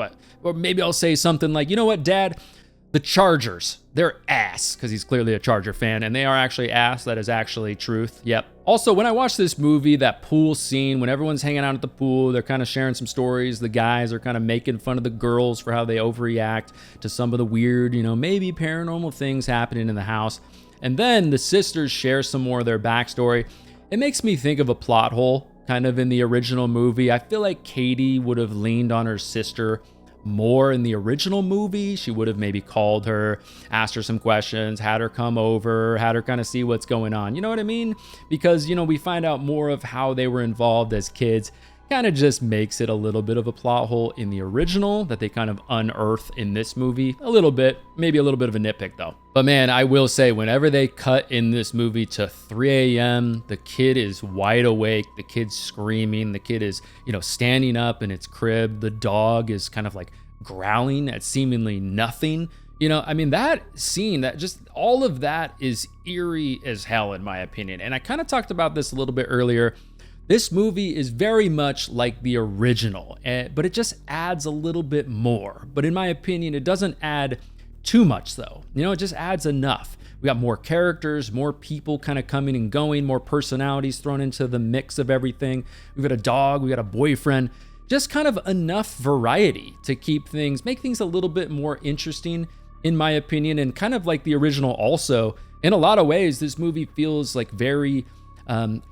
Or maybe I'll say something like, you know what, Dad? The Chargers, they're ass, because he's clearly a Charger fan, and they are actually ass. That is actually truth. Yep. Also, when I watch this movie, that pool scene, when everyone's hanging out at the pool, they're kind of sharing some stories. The guys are kind of making fun of the girls for how they overreact to some of the weird, you know, maybe paranormal things happening in the house. And then the sisters share some more of their backstory. It makes me think of a plot hole kind of in the original movie. I feel like Katie would have leaned on her sister more in the original movie. She would have maybe called her, asked her some questions, had her come over, had her kind of see what's going on. You know what I mean? Because, you know, we find out more of how they were involved as kids. Kind of just makes it a little bit of a plot hole in the original that they kind of unearth in this movie. A little bit, maybe a little bit of a nitpick though. But man, I will say, whenever they cut in this movie to 3 a.m., the kid is wide awake, the kid's screaming, the kid is, you know, standing up in its crib, the dog is kind of like growling at seemingly nothing. You know, I mean, that scene, that just all of that is eerie as hell in my opinion. And I kind of talked about this a little bit earlier. This movie is very much like the original, but it just adds a little bit more. But in my opinion, it doesn't add too much though. You know, it just adds enough. We got more characters, more people kind of coming and going, more personalities thrown into the mix of everything. We've got a dog, we got a boyfriend, just kind of enough variety to make things a little bit more interesting, in my opinion, and kind of like the original also. In a lot of ways, this movie feels like very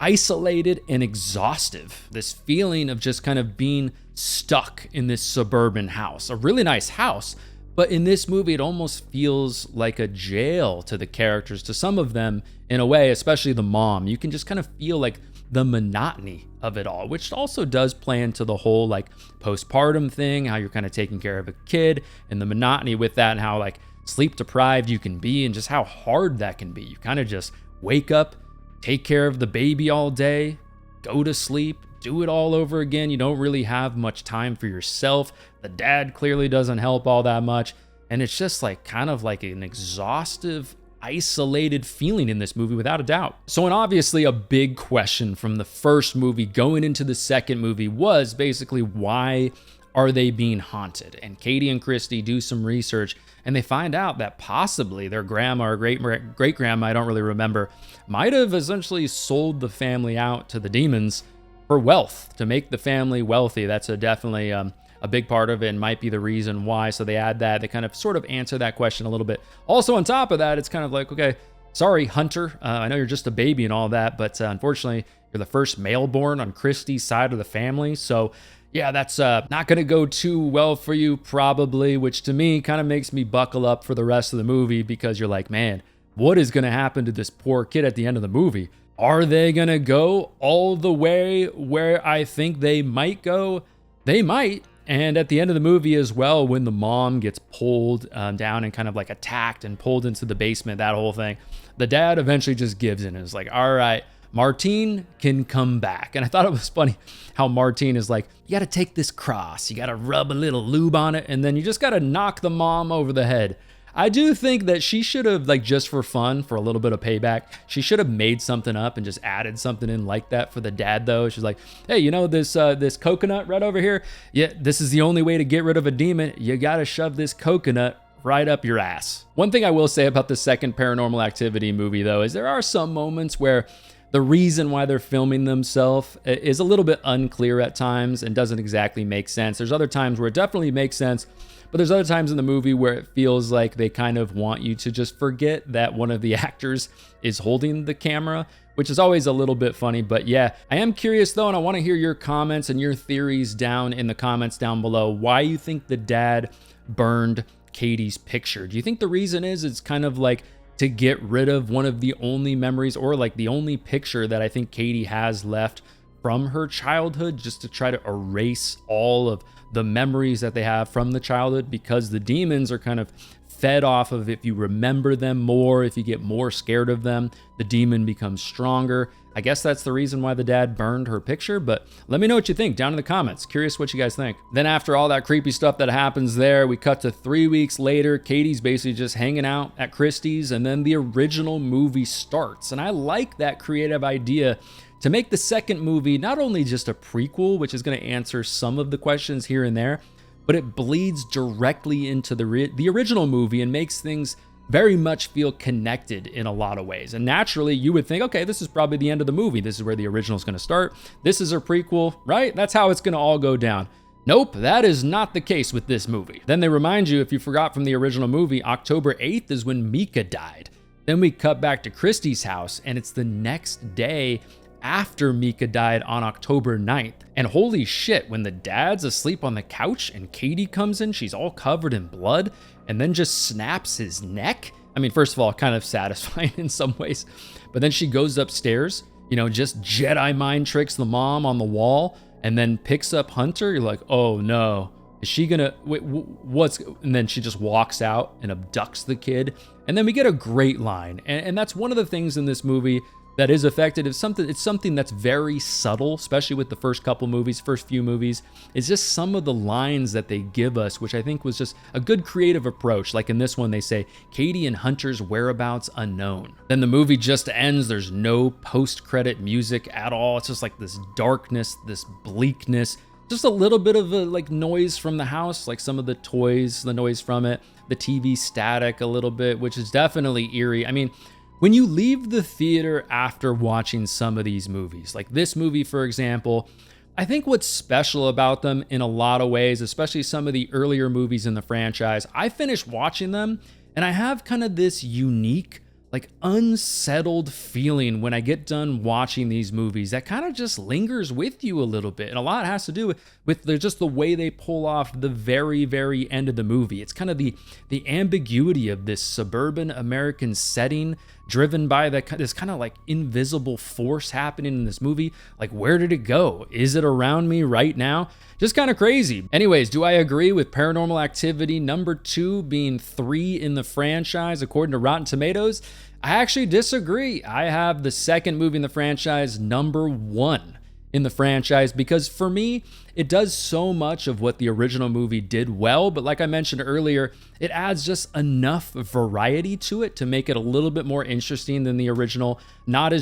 isolated and exhaustive. This feeling of just kind of being stuck in this suburban house, a really nice house. But in this movie, it almost feels like a jail to the characters, to some of them in a way, especially the mom. You can just kind of feel like the monotony of it all, which also does play into the whole like postpartum thing, how you're kind of taking care of a kid and the monotony with that and how like sleep deprived you can be and just how hard that can be. You kind of just wake up, take care of the baby all day, go to sleep, do it all over again. You don't really have much time for yourself. The dad clearly doesn't help all that much. And it's just like kind of like an exhaustive, isolated feeling in this movie without a doubt. So, and obviously a big question from the first movie going into the second movie was basically, why are they being haunted? And Katie and Christy do some research and they find out that possibly their grandma or great-grandma, I don't really remember, might have essentially sold the family out to the demons for wealth, to make the family wealthy. That's definitely a big part of it and might be the reason why. So they add that. They kind of sort of answer that question a little bit. Also on top of that, it's kind of like, okay, sorry, Hunter, I know you're just a baby and all that, but unfortunately, you're the first male born on Christy's side of the family. So yeah, that's not going to go too well for you probably, which to me kind of makes me buckle up for the rest of the movie, because you're like, man, what is going to happen to this poor kid at the end of the movie? Are they going to go all the way where I think they might go? They might. And at the end of the movie as well, when the mom gets pulled down and kind of like attacked and pulled into the basement, that whole thing, the dad eventually just gives in and is like, all right, Martine can come back. And I thought it was funny how Martine is like, you got to take this cross, you got to rub a little lube on it, and then you just got to knock the mom over the head. I do think that she should have, like, just for fun, for a little bit of payback, she should have made something up and just added something in like that for the dad, though. She's like, hey, you know this coconut right over here? Yeah, this is the only way to get rid of a demon. You got to shove this coconut right up your ass. One thing I will say about the second Paranormal Activity movie, though, is there are some moments where the reason why they're filming themselves is a little bit unclear at times and doesn't exactly make sense. There's other times where it definitely makes sense, but there's other times in the movie where it feels like they kind of want you to just forget that one of the actors is holding the camera, which is always a little bit funny. But yeah, I am curious though, and I want to hear your comments and your theories down in the comments down below, why you think the dad burned Katie's picture. Do you think the reason is it's kind of like to get rid of one of the only memories or like the only picture that I think Katie has left from her childhood, just to try to erase all of the memories that they have from the childhood, because the demons are kind of fed off of if you remember them more, if you get more scared of them, the demon becomes stronger. I guess that's the reason why the dad burned her picture, but let me know what you think down in the comments. Curious what you guys think. Then after all that creepy stuff that happens there, we cut to 3 weeks later. Katie's basically just hanging out at Christie's, and then the original movie starts. And I like that creative idea to make the second movie not only just a prequel, which is going to answer some of the questions here and there, but it bleeds directly into the original movie and makes things very much feel connected in a lot of ways. And naturally, you would think, okay, this is probably the end of the movie. This is where the original is going to start. This is a prequel, right? That's how it's going to all go down. Nope, that is not the case with this movie. Then they remind you, if you forgot from the original movie, October 8th is when Mika died. Then we cut back to Christie's house, and it's the next day after Mika died on October 9th. And holy shit, when the dad's asleep on the couch and Katie comes in, she's all covered in blood and then just snaps his neck. I mean, first of all, kind of satisfying in some ways, but then she goes upstairs, you know, just Jedi mind tricks the mom on the wall and then picks up Hunter. You're like, oh no, is she gonna, wait, what's, and then she just walks out and abducts the kid. And then we get a great line. And that's one of the things in this movie that is effective. It's something that's very subtle, especially with the first few movies. It's just some of the lines that they give us, which I think was just a good creative approach. Like in this one, they say, Katie and Hunter's whereabouts unknown. Then the movie just ends. There's no post-credit music at all. It's just like this darkness, this bleakness, just a little bit of a like noise from the house, like some of the toys, the noise from it, the TV static a little bit, which is definitely eerie. I mean, when you leave the theater after watching some of these movies, like this movie, for example, I think what's special about them in a lot of ways, especially some of the earlier movies in the franchise, I finished watching them and I have kind of this unique, like unsettled feeling when I get done watching these movies that kind of just lingers with you a little bit. And a lot has to do with just the way they pull off the very, very end of the movie. It's kind of the ambiguity of this suburban American setting driven by this kind of like invisible force happening in this movie. Like, where did it go? Is it around me right now? Just kind of crazy. Anyways, do I agree with Paranormal Activity number 2 being 3 in the franchise according to Rotten Tomatoes? I actually disagree. I have the second movie in the franchise number 1 in the franchise, because for me, it does so much of what the original movie did well, but like I mentioned earlier, it adds just enough variety to it to make it a little bit more interesting than the original, not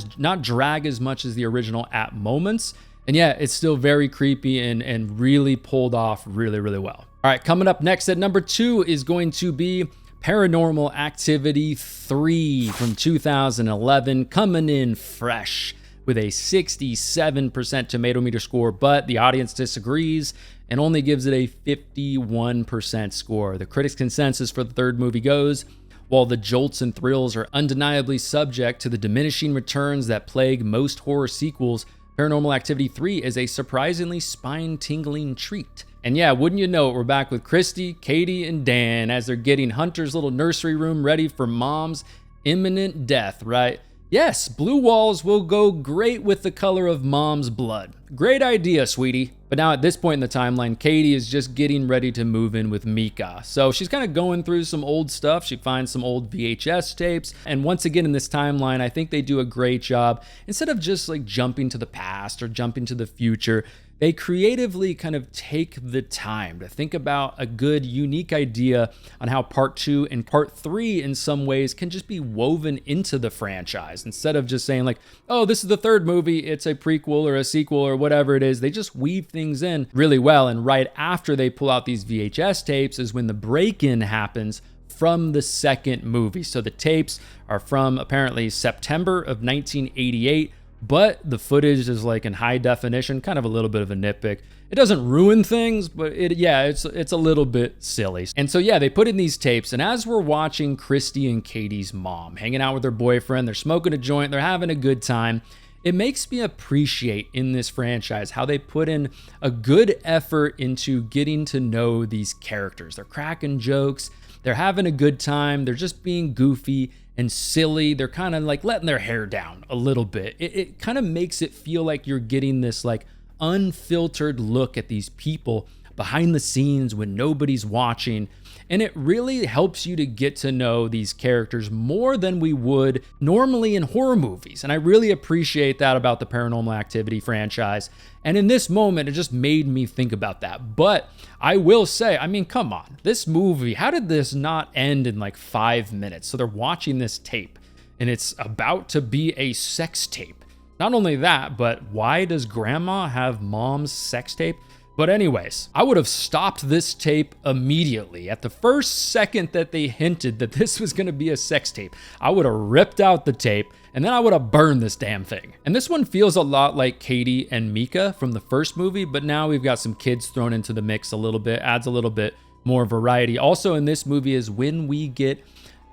drag as much as the original at moments. And yeah, it's still very creepy and really pulled off really, really well. All right, coming up next at number 2 is going to be Paranormal Activity 3 from 2011, coming in fresh with a 67% tomato meter score, but the audience disagrees and only gives it a 51% score. The critics' consensus for the third movie goes, while the jolts and thrills are undeniably subject to the diminishing returns that plague most horror sequels, Paranormal Activity 3 is a surprisingly spine-tingling treat. And yeah, wouldn't you know it, we're back with Christy, Katie, and Dan as they're getting Hunter's little nursery room ready for Mom's imminent death, right? Yes, blue walls will go great with the color of Mom's blood. Great idea, sweetie. But now at this point in the timeline, Katie is just getting ready to move in with Mika. So she's kind of going through some old stuff. She finds some old VHS tapes. And once again in this timeline, I think they do a great job. Instead of just like jumping to the past or jumping to the future, they creatively kind of take the time to think about a good, unique idea on how part 2 and part 3 in some ways can just be woven into the franchise. Instead of just saying like, oh, this is the third movie, it's a prequel or a sequel or whatever it is, they just weave things in really well. And right after they pull out these VHS tapes is when the break-in happens from the second movie. So the tapes are from apparently September of 1988. But the footage is like in high definition, kind of a little bit of a nitpick. It doesn't ruin things, but it's a little bit silly. And so yeah, they put in these tapes, and as we're watching Christy and Katie's mom hanging out with her boyfriend, they're smoking a joint, they're having a good time. It makes me appreciate in this franchise how they put in a good effort into getting to know these characters. They're cracking jokes, they're having a good time, they're just being goofy and silly. They're kind of like letting their hair down a little bit. It kind of makes it feel like you're getting this like unfiltered look at these people behind the scenes when nobody's watching. And it really helps you to get to know these characters more than we would normally in horror movies. And I really appreciate that about the Paranormal Activity franchise. And in this moment, it just made me think about that. But I will say, I mean, come on, this movie, how did this not end in like 5 minutes? So they're watching this tape and it's about to be a sex tape. Not only that, but why does grandma have mom's sex tape? But anyways, I would have stopped this tape immediately. At the first second that they hinted that this was going to be a sex tape, I would have ripped out the tape and then I would have burned this damn thing. And this one feels a lot like Katie and Mika from the first movie, but now we've got some kids thrown into the mix a little bit, adds a little bit more variety. Also in this movie is when we get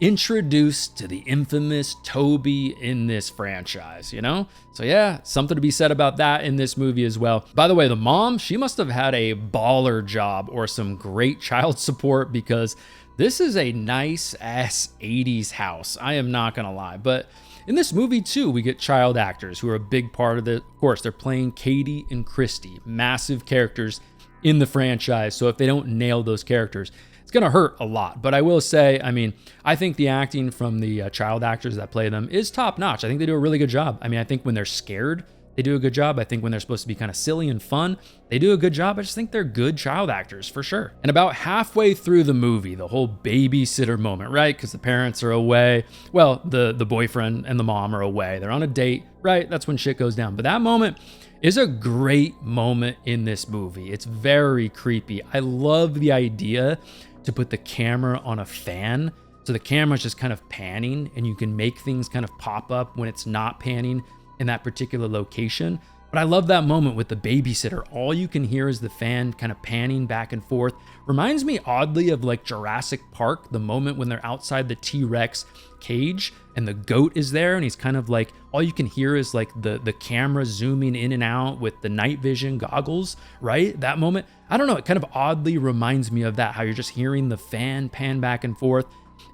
introduced to the infamous Tobi in this franchise, you know? So yeah, something to be said about that in this movie as well. By the way, the mom, she must have had a baller job or some great child support, because this is a nice ass 80s house. I am not gonna lie. But in this movie too, we get child actors who are a big part of it. Of course, they're playing Katie and Christy, massive characters in the franchise. So if they don't nail those characters, it's going to hurt a lot. But I will say, I mean, I think the acting from the child actors that play them is top notch. I think they do a really good job. I mean, I think when they're scared, they do a good job. I think when they're supposed to be kind of silly and fun, they do a good job. I just think they're good child actors for sure. And about halfway through the movie, the whole babysitter moment, right? Because the parents are away. Well, the boyfriend and the mom are away. They're on a date, right? That's when shit goes down. But that moment is a great moment in this movie. It's very creepy. I love the idea to put the camera on a fan. So the camera's just kind of panning and you can make things kind of pop up when it's not panning in that particular location. But I love that moment with the babysitter. All you can hear is the fan kind of panning back and forth. Reminds me oddly of like Jurassic Park, the moment when they're outside the T-Rex cage and the goat is there and he's kind of like, all you can hear is like the camera zooming in and out with the night vision goggles, right? That moment, I don't know, it kind of oddly reminds me of that, how you're just hearing the fan pan back and forth.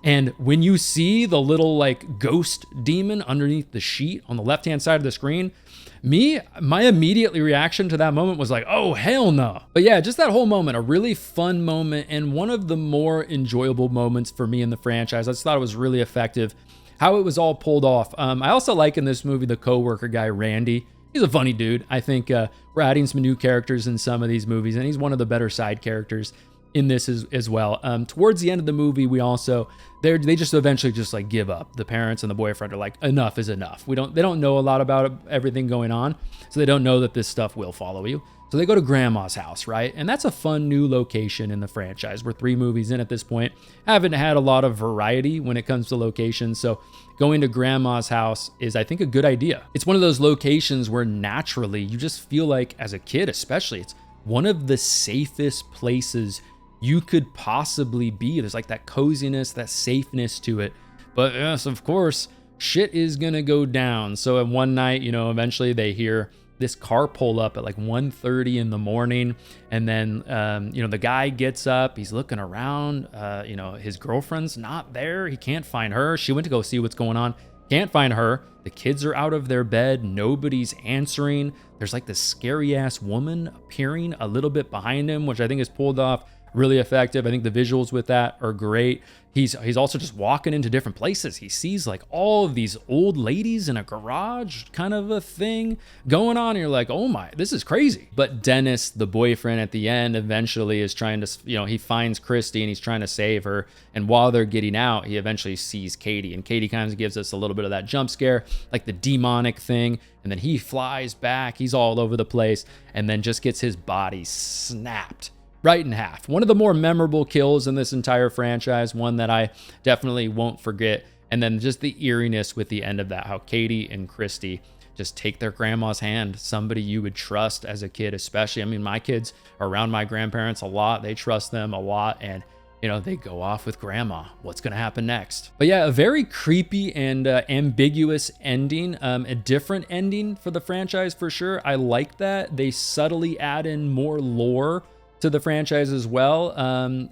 And when you see the little like ghost demon underneath the sheet on the left-hand side of the screen, my immediate reaction to that moment was like, oh, hell no. But yeah, just that whole moment, a really fun moment and one of the more enjoyable moments for me in the franchise. I just thought it was really effective, how it was all pulled off. I also like in this movie, the coworker guy, Randy. He's a funny dude. I think we're adding some new characters in some of these movies, and he's one of the better side characters in this as well. Towards the end of the movie, they just eventually just like give up. The parents and the boyfriend are like, enough is enough. They don't know a lot about everything going on, so they don't know that this stuff will follow you. So they go to grandma's house, right? And that's a fun new location in the franchise. We're 3 movies in at this point. Haven't had a lot of variety when it comes to locations. So going to grandma's house is, I think, a good idea. It's one of those locations where naturally you just feel like, as a kid especially, it's one of the safest places you could possibly be. There's like that coziness, that safeness to it. But yes, of course, shit is gonna go down. So at one night, eventually they hear this car pull up at like 1:30 in the morning. And then, the guy gets up, he's looking around, his girlfriend's not there. He can't find her. She went to go see what's going on. Can't find her. The kids are out of their bed. Nobody's answering. There's like this scary ass woman appearing a little bit behind him, which I think is pulled off really effective. I think the visuals with that are great. He's also just walking into different places. He sees like all of these old ladies in a garage kind of a thing going on. And you're like, oh my, this is crazy. But Dennis, the boyfriend at the end, eventually is trying to, he finds Christy and he's trying to save her. And while they're getting out, he eventually sees Katie. And Katie kind of gives us a little bit of that jump scare, like the demonic thing. And then he flies back. He's all over the place and then just gets his body snapped right in half. One of the more memorable kills in this entire franchise, one that I definitely won't forget. And then just the eeriness with the end of that, how Katie and Christy just take their grandma's hand, somebody you would trust as a kid, especially. I mean, my kids are around my grandparents a lot. They trust them a lot. And, they go off with grandma. What's going to happen next? But yeah, a very creepy and ambiguous ending, a different ending for the franchise for sure. I like that. They subtly add in more lore to the franchise as well,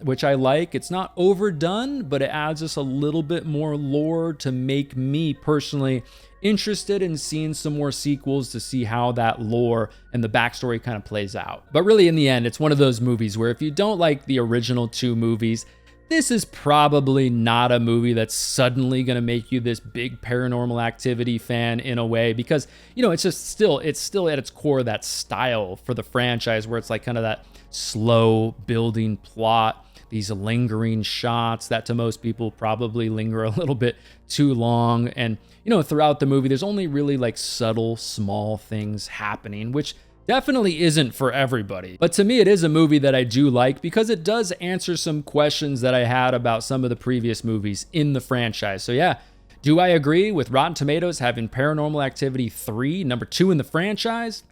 which I like. It's not overdone, but it adds us a little bit more lore to make me personally interested in seeing some more sequels to see how that lore and the backstory kind of plays out. But really, in the end, it's one of those movies where if you don't like the original two movies, this is probably not a movie that's suddenly going to make you this big Paranormal Activity fan in a way, because, it's still at its core that style for the franchise where it's like kind of that slow building plot, these lingering shots that to most people probably linger a little bit too long. And, throughout the movie, there's only really like subtle, small things happening, which definitely isn't for everybody. But to me, it is a movie that I do like because it does answer some questions that I had about some of the previous movies in the franchise. So yeah, do I agree with Rotten Tomatoes having Paranormal Activity 3, number 2 in the franchise?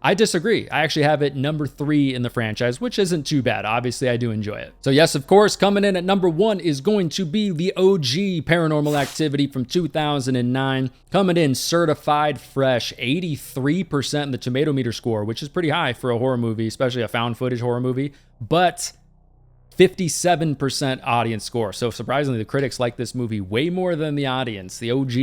I disagree. I actually have it number 3 in the franchise, which isn't too bad. Obviously, I do enjoy it. So yes, of course, coming in at number 1 is going to be the OG Paranormal Activity from 2009. Coming in certified fresh, 83% in the tomato meter score, which is pretty high for a horror movie, especially a found footage horror movie, but 57% audience score. So surprisingly, the critics like this movie way more than the audience, the OG.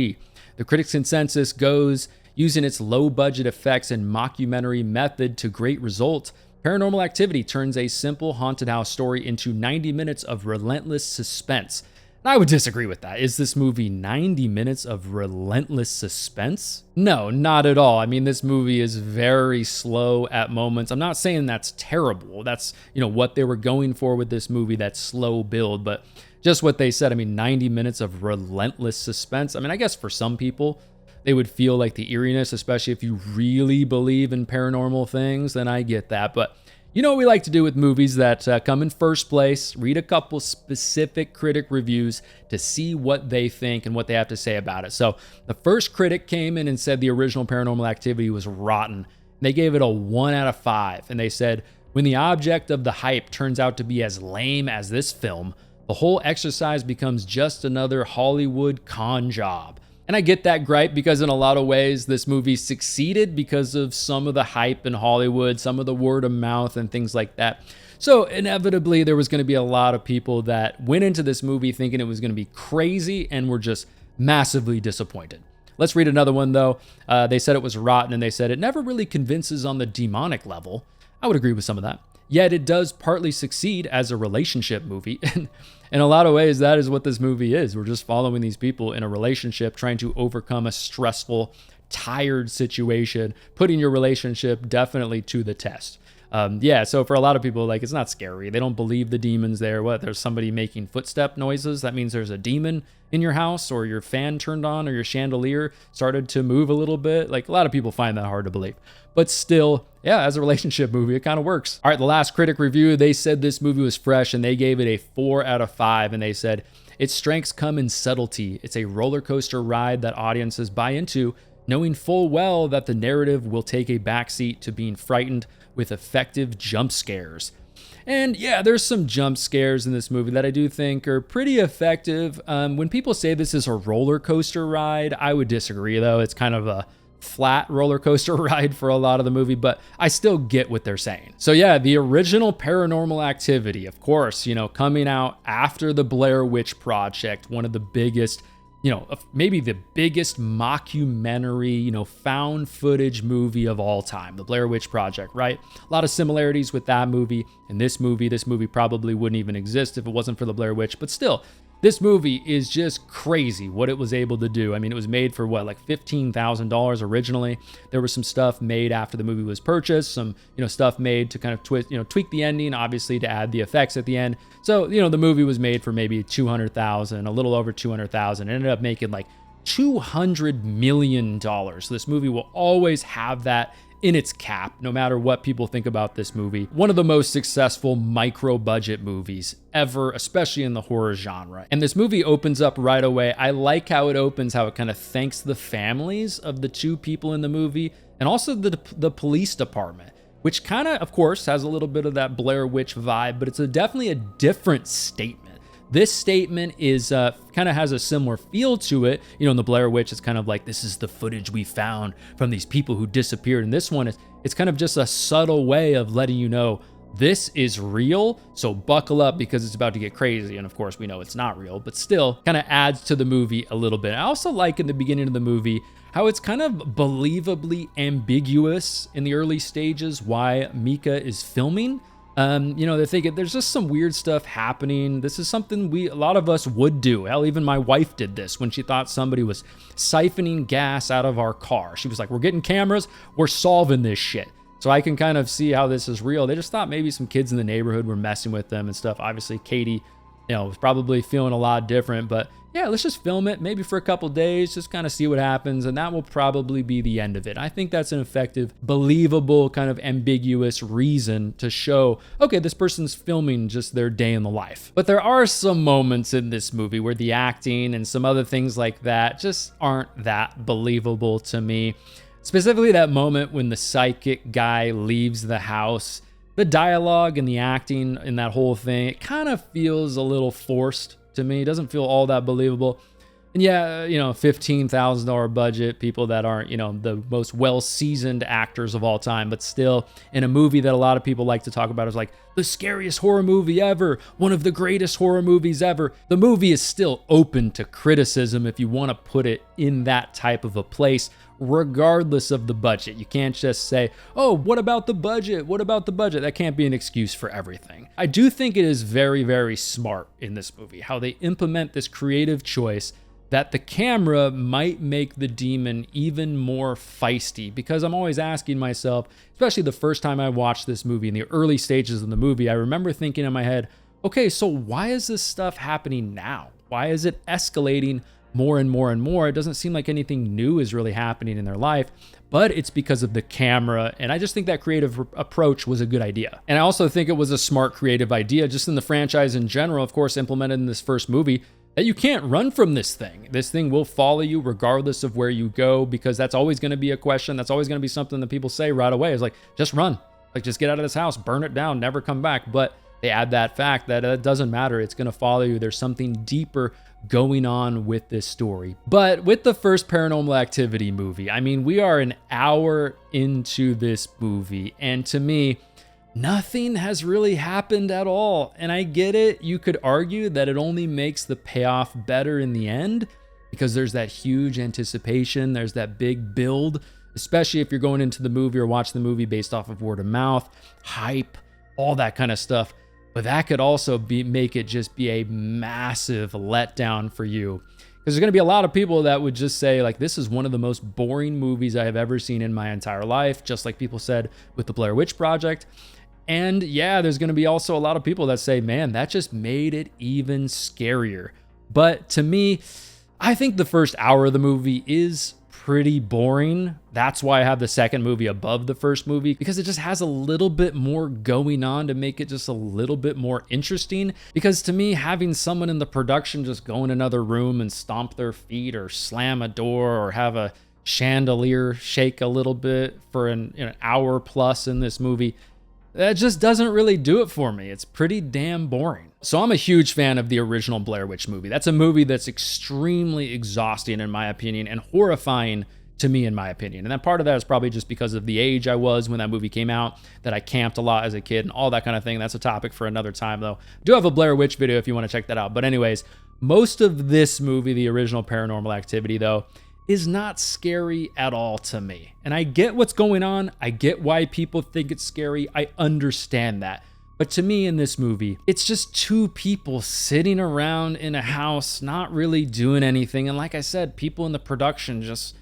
The critics' consensus goes, using its low-budget effects and mockumentary method to great results, Paranormal Activity turns a simple haunted house story into 90 minutes of relentless suspense. And I would disagree with that. Is this movie 90 minutes of relentless suspense? No, not at all. I mean, this movie is very slow at moments. I'm not saying that's terrible. That's, what they were going for with this movie, that slow build, but just what they said. I mean, 90 minutes of relentless suspense. I mean, I guess for some people, they would feel like the eeriness, especially if you really believe in paranormal things, then I get that. But you know what we like to do with movies that come in first place, read a couple specific critic reviews to see what they think and what they have to say about it. So the first critic came in and said the original Paranormal Activity was rotten. They gave it a 1 out of 5. And they said, when the object of the hype turns out to be as lame as this film, the whole exercise becomes just another Hollywood con job. And I get that gripe because in a lot of ways, this movie succeeded because of some of the hype in Hollywood, some of the word of mouth and things like that. So inevitably, there was going to be a lot of people that went into this movie thinking it was going to be crazy and were just massively disappointed. Let's read another one, though. They said it was rotten, and they said it never really convinces on the demonic level. I would agree with some of that. Yet it does partly succeed as a relationship movie. And in a lot of ways, that is what this movie is. We're just following these people in a relationship, trying to overcome a stressful, tired situation, putting your relationship definitely to the test. So for a lot of people, like, it's not scary. They don't believe the demons there. What, there's somebody making footstep noises? That means there's a demon in your house, or your fan turned on, or your chandelier started to move a little bit. Like, a lot of people find that hard to believe. But still, yeah, as a relationship movie, it kind of works. All right, the last critic review, they said this movie was fresh, and they gave it a 4 out of 5. And they said, its strengths come in subtlety. It's a roller coaster ride that audiences buy into, knowing full well that the narrative will take a backseat to being frightened with effective jump scares. And yeah, there's some jump scares in this movie that I do think are pretty effective. When people say this is a roller coaster ride, I would disagree, though. It's kind of a flat roller coaster ride for a lot of the movie, but I still get what they're saying. So yeah, the original Paranormal Activity, of course, coming out after the Blair Witch Project, one of the biggest maybe the biggest mockumentary, found footage movie of all time, The Blair Witch Project, right? A lot of similarities with that movie and this movie. This movie probably wouldn't even exist if it wasn't for the Blair Witch, but still, this movie is just crazy what it was able to do. I mean, it was made for what, like $15,000 originally. There was some stuff made after the movie was purchased, some, stuff made to kind of tweak the ending, obviously to add the effects at the end. So, the movie was made for maybe $200,000, a little over $200,000. It ended up making like $200 million. So this movie will always have that in its cap, no matter what people think about this movie. One of the most successful micro-budget movies ever, especially in the horror genre. And this movie opens up right away. I like how it opens, how it kind of thanks the families of the two people in the movie, and also the police department, which kind of course, has a little bit of that Blair Witch vibe, but it's definitely a different statement. This statement is kind of has a similar feel to it. In the Blair Witch, it's kind of like, this is the footage we found from these people who disappeared. And this one, it's kind of just a subtle way of letting you know this is real. So buckle up because it's about to get crazy. And of course, we know it's not real, but still kind of adds to the movie a little bit. I also like in the beginning of the movie how it's kind of believably ambiguous in the early stages why Mika is filming. They're thinking there's just some weird stuff happening. This is something a lot of us would do. Hell, even my wife did this when she thought somebody was siphoning gas out of our car. She was like, we're getting cameras, we're solving this shit. So I can kind of see how this is real. They just thought maybe some kids in the neighborhood were messing with them and stuff. Obviously, Katie, was probably feeling a lot different, but yeah, let's just film it maybe for a couple days, just kind of see what happens, and that will probably be the end of it. I think that's an effective, believable, kind of ambiguous reason to show, okay, this person's filming just their day in the life. But there are some moments in this movie where the acting and some other things like that just aren't that believable to me. Specifically that moment when the psychic guy leaves the house. The dialogue and the acting in that whole thing, it kind of feels a little forced to me. It doesn't feel all that believable. And yeah, $15,000 budget, people that aren't, the most well-seasoned actors of all time, but still in a movie that a lot of people like to talk about as like the scariest horror movie ever, one of the greatest horror movies ever. The movie is still open to criticism if you want to put it in that type of a place, regardless of the budget. You can't just say, oh, what about the budget? What about the budget? That can't be an excuse for everything. I do think it is very, very smart in this movie, how they implement this creative choice that the camera might make the demon even more feisty, because I'm always asking myself, especially the first time I watched this movie, in the early stages of the movie, I remember thinking in my head, okay, so why is this stuff happening now? Why is it escalating more and more and more? It doesn't seem like anything new is really happening in their life, but it's because of the camera. And I just think that creative approach was a good idea. And I also think it was a smart creative idea just in the franchise in general, of course, implemented in this first movie, that you can't run from this thing. This thing will follow you regardless of where you go, because that's always going to be a question. That's always going to be something that people say right away is like, just run, like just get out of this house, burn it down, never come back. But they add that fact that it doesn't matter. It's going to follow you. There's something deeper going on with this story. But with the first Paranormal Activity movie, I mean, we are an hour into this movie, and to me, nothing has really happened at all. And I get it. You could argue that it only makes the payoff better in the end because there's that huge anticipation. There's that big build, especially if you're going into the movie or watching the movie based off of word of mouth, hype, all that kind of stuff. But that could also make it just be a massive letdown for you. Because there's going to be a lot of people that would just say, like, this is one of the most boring movies I have ever seen in my entire life, just like people said with the Blair Witch Project. And yeah, there's going to be also a lot of people that say, man, that just made it even scarier. But to me, I think the first hour of the movie is pretty boring. That's why I have the second movie above the first movie, because it just has a little bit more going on to make it just a little bit more interesting. Because to me, having someone in the production just go in another room and stomp their feet or slam a door or have a chandelier shake a little bit for an hour plus in this movie, that just doesn't really do it for me. It's pretty damn boring. So I'm a huge fan of the original Blair Witch movie. That's a movie that's extremely exhausting in my opinion and horrifying to me in my opinion. And then part of that is probably just because of the age I was when that movie came out, that I camped a lot as a kid and all that kind of thing. That's a topic for another time though. I do have a Blair Witch video if you want to check that out. But anyways, Most of this movie, the original Paranormal Activity, though, is not scary at all to me. And I get what's going on. I get why people think it's scary. I understand that. But to me in this movie, it's just two people sitting around in a house, not really doing anything. And like I said, people in the production just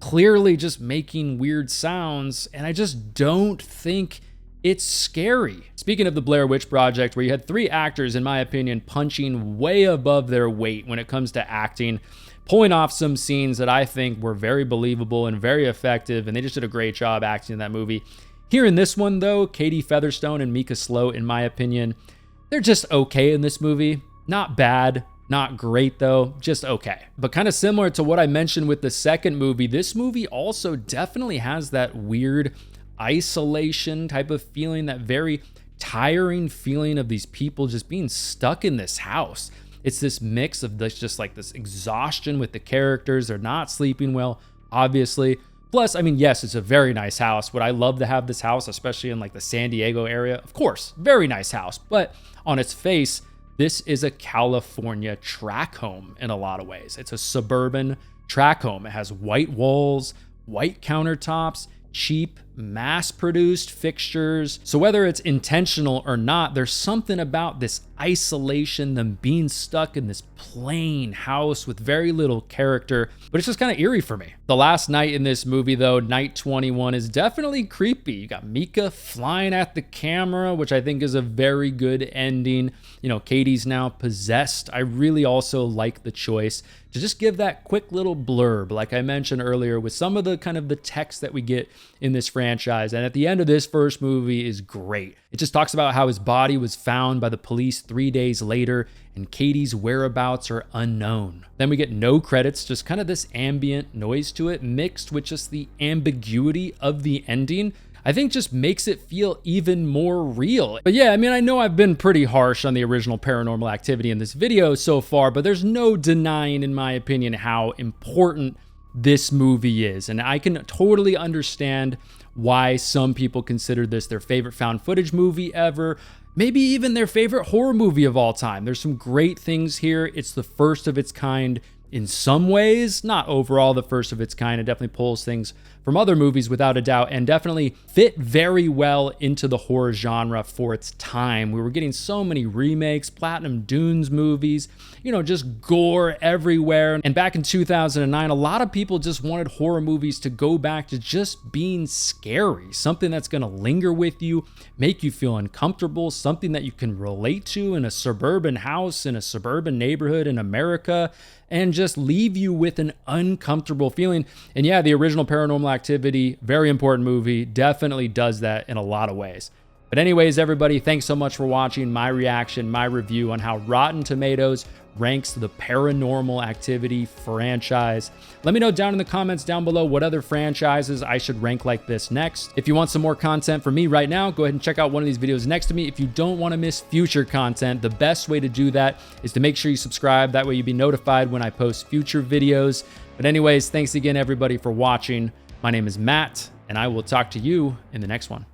clearly just making weird sounds. And I just don't think it's scary. Speaking of the Blair Witch Project, where you had 3 actors, in my opinion, punching way above their weight when it comes to acting, pulling off some scenes that I think were very believable and very effective, and they just did a great job acting in that movie. Here in this one, though, Katie Featherstone and Mika Sloat, in my opinion, they're just okay in this movie. Not bad, not great though, just okay. But kind of similar to what I mentioned with the second movie, this movie also definitely has that weird isolation type of feeling, that very tiring feeling of these people just being stuck in this house. It's this mix of this, just like this exhaustion with the characters. They're not sleeping well, obviously. Plus, I mean, yes, it's a very nice house. Would I love to have this house, especially in like the San Diego area? Of course, very nice house. But on its face, this is a California tract home in a lot of ways. It's a suburban tract home. It has white walls, white countertops, cheap, mass-produced fixtures. So whether it's intentional or not, there's something about this isolation, them being stuck in this plain house with very little character, but it's just kind of eerie for me. The last night in this movie, though, night 21, is definitely creepy. You got Mika flying at the camera, which I think is a very good ending. You know, Katie's now possessed. I really also like the choice to just give that quick little blurb, like I mentioned earlier, with some of the kind of the text that we get in this franchise. And at the end of this first movie is great. It just talks about how his body was found by the police 3 days later and Katie's whereabouts are unknown. Then we get no credits, just kind of this ambient noise to it, mixed with just the ambiguity of the ending. I think just makes it feel even more real. But yeah, I mean, I know I've been pretty harsh on the original Paranormal Activity in this video so far, but there's no denying, in my opinion, how important this movie is. And I can totally understand why some people consider this their favorite found footage movie ever, maybe even their favorite horror movie of all time. There's some great things here. It's the first of its kind in some ways, not overall the first of its kind. It definitely pulls things from other movies without a doubt, and definitely fit very well into the horror genre for its time. We were getting so many remakes, Platinum Dunes movies, you know, just gore everywhere. And back in 2009, a lot of people just wanted horror movies to go back to just being scary, something that's gonna linger with you, make you feel uncomfortable, something that you can relate to in a suburban house, in a suburban neighborhood in America, and just leave you with an uncomfortable feeling. And yeah, the original Paranormal Activity, very important movie, definitely does that in a lot of ways. But anyways, everybody, thanks so much for watching my reaction, my review on how Rotten Tomatoes ranks the Paranormal Activity franchise. Let me know down in the comments down below what other franchises I should rank like this next. If you want some more content from me right now, go ahead and check out one of these videos next to me. If you don't want to miss future content, the best way to do that is to make sure you subscribe. That way you'll be notified when I post future videos. But anyways, thanks again, everybody, for watching. My name is Matt, and I will talk to you in the next one.